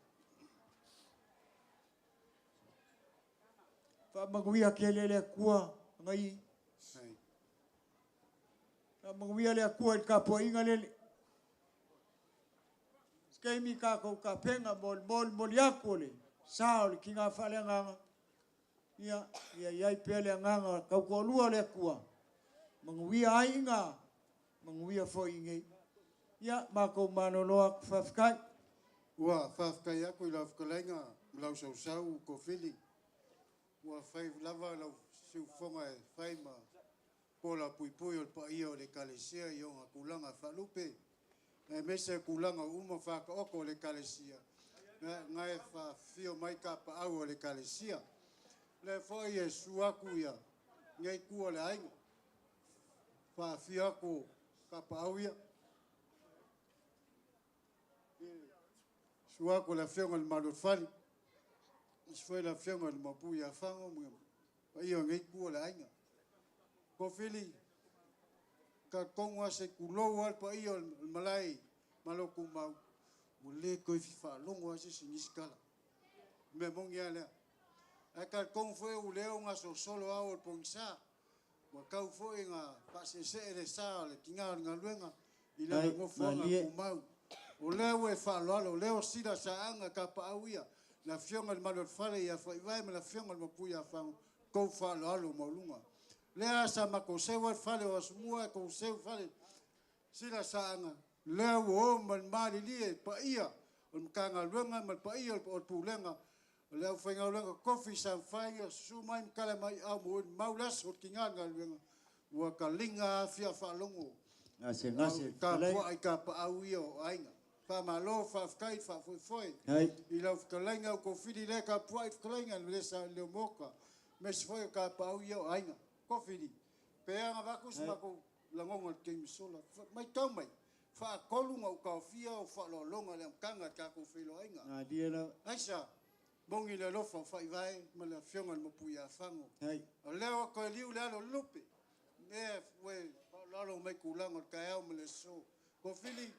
Whamanguia ke le kua ngai. Hai. Whamanguia le kua I kāpua inga lele. Skeimi kākou ka penga mol aku ole. Sao le ki ngā whale nganga. Ia iai pele nganga kauko lua le kua. Manguia ai ngā. Manguia foi ingei. Ia mako manoloa whawhikai. Ua, whawhikai aku I lau whakalainga, lau sau ko whili. Ua whai lava lau siu whonga whai ma pola pui o le pa ia o le kalesia I o ngā kulanga whalupe. Ngai mese kulanga uma whaka oko o le kalesia. Ngai whio mai ka pa au o le kalesia. Le whai e suaku ia, ngai kua le ainga. Whio aku ka pa au ia. Suaku la whionga le malot whali. Isfoi la whionga le mapui a whango mga. Pa ia ngai kua le ainga. Ko whili, ka konga se kulou al pa ia le malai maloku mau. Mo le koi fifa longo ase siniskala. Me mongi alea. A ka kong foi u leo nga so solo au o pongsa. Wa kau foi nga pasese ere sa le kinga nga luenga. Ila ngofo nga kumau. O leo e whaaloalo, o leo sila sa anga ka paauia. Na whionga le malot whale ia whaiwai me la whionga le mapui a whango. Kou whaaloalo maulunga. Lea sa mako sewa whale o asumua kou sewa whale. Sila sa anga. Leo o man mali lie pa ia. O mkanga luenga man pa ia o pulenga. O leo whainga luenga kofi sa whainga sumai mkale mai au mo maulas o kinganga luenga. Ua ka linga fia whalongo. Ngase. Ka pua ai ka paauia o ainga. Pa malo fa fkai fa foi. I lau fkalainga o kofidi le ka pua I fkalainga le sa le moka. Mes foi ka pau yo ainga. Kofidi. Pe anga vakus mako langonga ke misola. Mai tau mai. Fa kolunga o ka fia o fa lo longa le kanga ka ko filo ainga. Na dia la. Aisa. Bongi le lofa fa vai ma le fionga mo puia fango. O leo ko liu le alo lupe. Ne we lo mai kulanga ka au me le so. Kofidi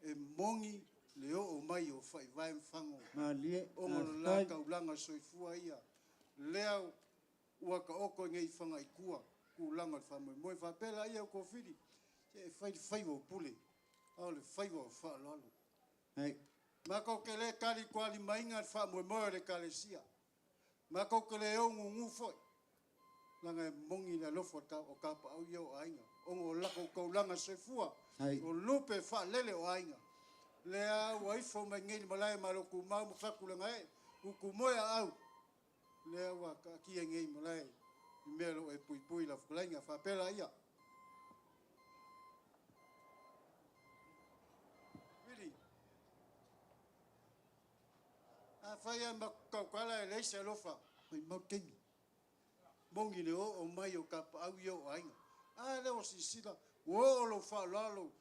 e mongi leo o mai o fai vai mfango. Malie. O la ka ulanga soifua ia. Leo ua ka oko ngei whanga I kua. Kulanga whamoi. Moi whapela ia o kofiri. E fai o pule. Ao le fai o whaalalo. Mako ke le kari kuali mainga whamoi moe le kalesia. Mako ke le o ngungu foi. Langa e mongi na lofo o kapa au ia o ainga. Ongo lako kaulanga soifua. O lupe fa lele o ainga. Lea waifo mai ngeni malai maloku mau mfakulanga e. Uku moia au. Lea wa kia ngei malai. melo e pui la flainga fa pela ia Vili a faia ma kaukala e leise lofa mai mau kengi mongi le o mai o kapa au yo ainga a le o sisila o lo fa lalo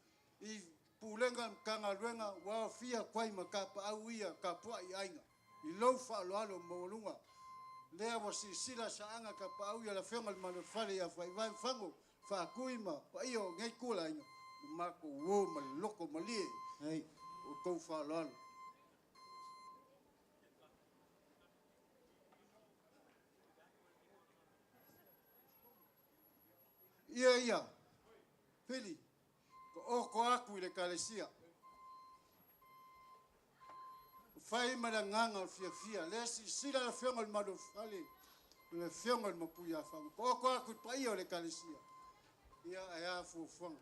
I pulenga kanga luenga wa fia kwai makapa au ia kapua I ainga I lo fa lalo molunga le wa sisila saanga kapa au ia la fenga mano fale ya fai vai fango fa kuima pa io ngai kula ainga mako wo maloko malie Hey. o ko fa lalo ia Pili ko aku le kalesia fai malanganga fia le sila la fenga el mado fale le fenga el mapuya fam ko aku pa io le kalesia ia ia fu fang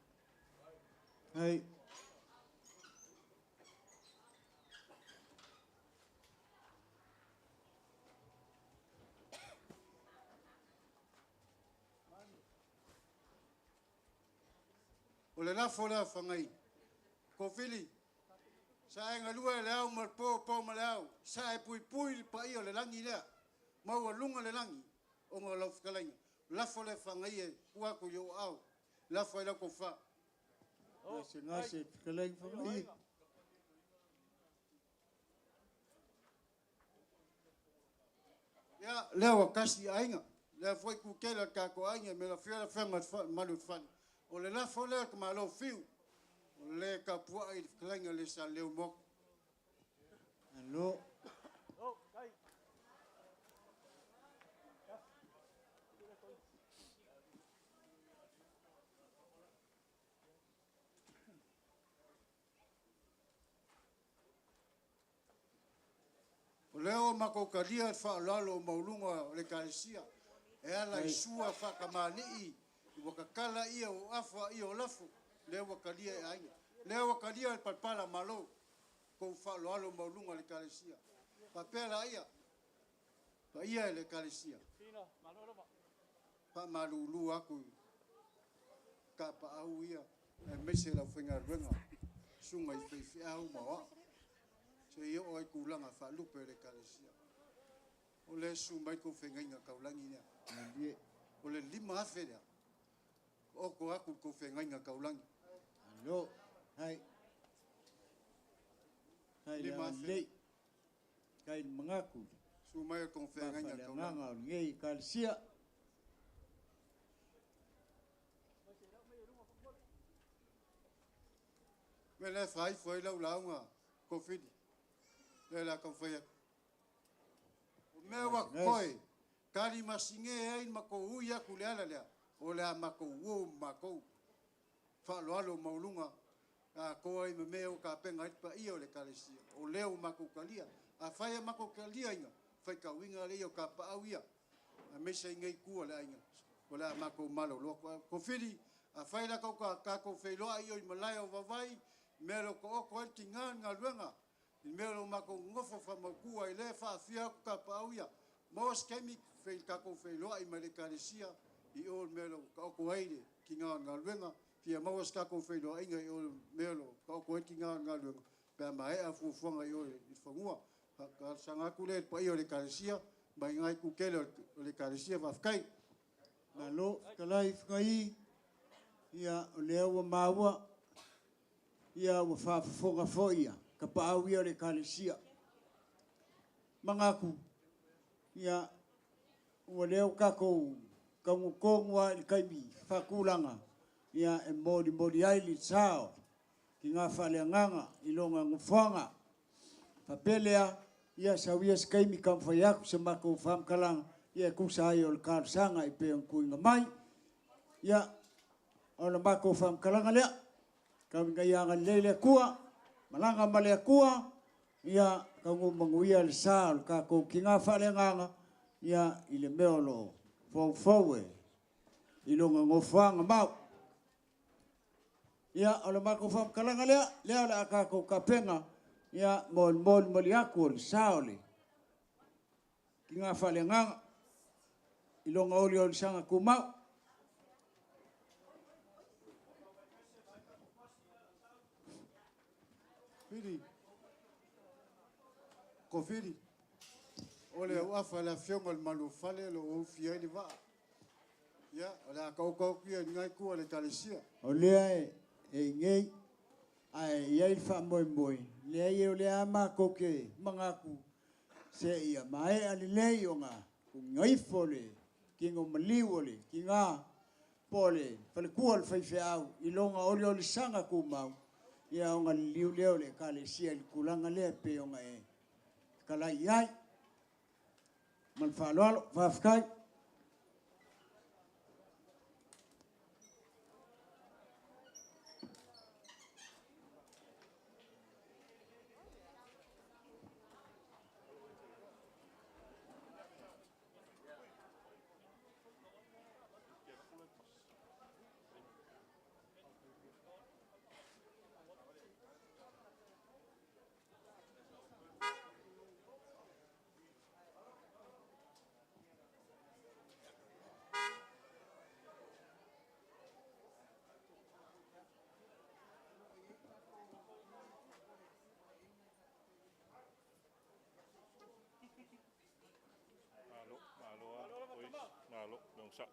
Hey. o le la fola fangai ko fili sa nga lua le au mar po malau sa e pui pa io le langi le mau lunga le langi o ngo la fkalainga la fola fangai e ua ko yo au la fola ko fa Ngase kaleng fangai. ya lewa kasi ainga le foi ku kela ka ko ainga me la fiera fenga malu fan o le la fola ko malo fiu o le ka pua I fkalainga le sa leo mok Hello. o leo mako kalia fa lalo maulunga le kalesia e ala isua fa kamani I wakakala ia o afa ia o lafu leo kalia e ainga leo kalia e palpala malo ko fa lalo maulunga le kalesia papela ia pa ia le kalesia pa malulu aku kapa au ia e mese la fenga renga sunga I fefi au mawa se yo oi kulanga fa lupe le kalesia o le sumai ko fenga inga kaulangi nia Nadie. o le lima afeda o ko aku ko fenga inga kaulangi Hello. Hey. Hey Lima le. Kai mengaku. sumai ko fenga inga kaulangi Nganga ngei kalsia. me le fai foi lau launga ko fidi le la ko foi o me wa koi kali masinge ai mako uia kuleala le o le mako wo mako fa lo alo maulunga a ko ai me o ka penga pa io le kalesia o leo mako kalia a fai mako kalia inga fai ka winga le o ka pa auia a me se ngai ku le inga o le mako malo lo ko fidi a fai la ko ka ko fei lo ai o malai o vavai melo ko ko tinga nga luenga melo mako ngofo fa maku ai le fa fia ka pa auia mos kemi fei ka ko fei lo ai male kalesia I o melo ko ai kinga nga luenga Pia mawas ka ko fei lo inga o melo ko kinga nga luenga pe mai a fu fonga yo I fangua ka sanga kule pa yo le kalesia mai ngai ku kele le kalesia va kai Malo kalai fangai. Ia o leo maua. Ia wa fa fonga foia. Ka pa au ia le kalesia. Mangaku. Ia o leo kako kongwa I kaimi fakulanga. Ia e modi ai li sao. Ki ngā whaleanganga I longa ngufanga. Papelea ia sawia skaimi kam whaiaku se mako whamkalanga. Ia kusa ai o le kārsanga I peang kuinga mai. Ia o le mako whamkalanga lea. Kaminga ianga lele kua. Malanga malea kua. Ia kangu manguia le sao le kako ki ngā whaleanganga. Ia I le meolo fau I longa ngufanga mau. Ia o le mako whamkalanga lea. Lea le akako kapenga. Ia mol moli aku o le sao le. Ki ngā whaleanganga. ilonga oli o sanga kumau. Fili. Ko fili. Ole au afa la fionga le malufale lo o fia ni va. Ya, ole a kau kia ngai ku ole kalesia. O lea e ngei ai iai wha moi. Lea i o lea mako ke mangaku se ia mai ali lei o ngā ku ngai fole ki ngō maliu ole ki ngā pole pale kua le whaiwhi au i longa oli sanga ku mau ia o ngā liu leo le ka le sia li kulanga lea pe o ngā e kalai iai man whaloalo whafkai. Malo, non sa.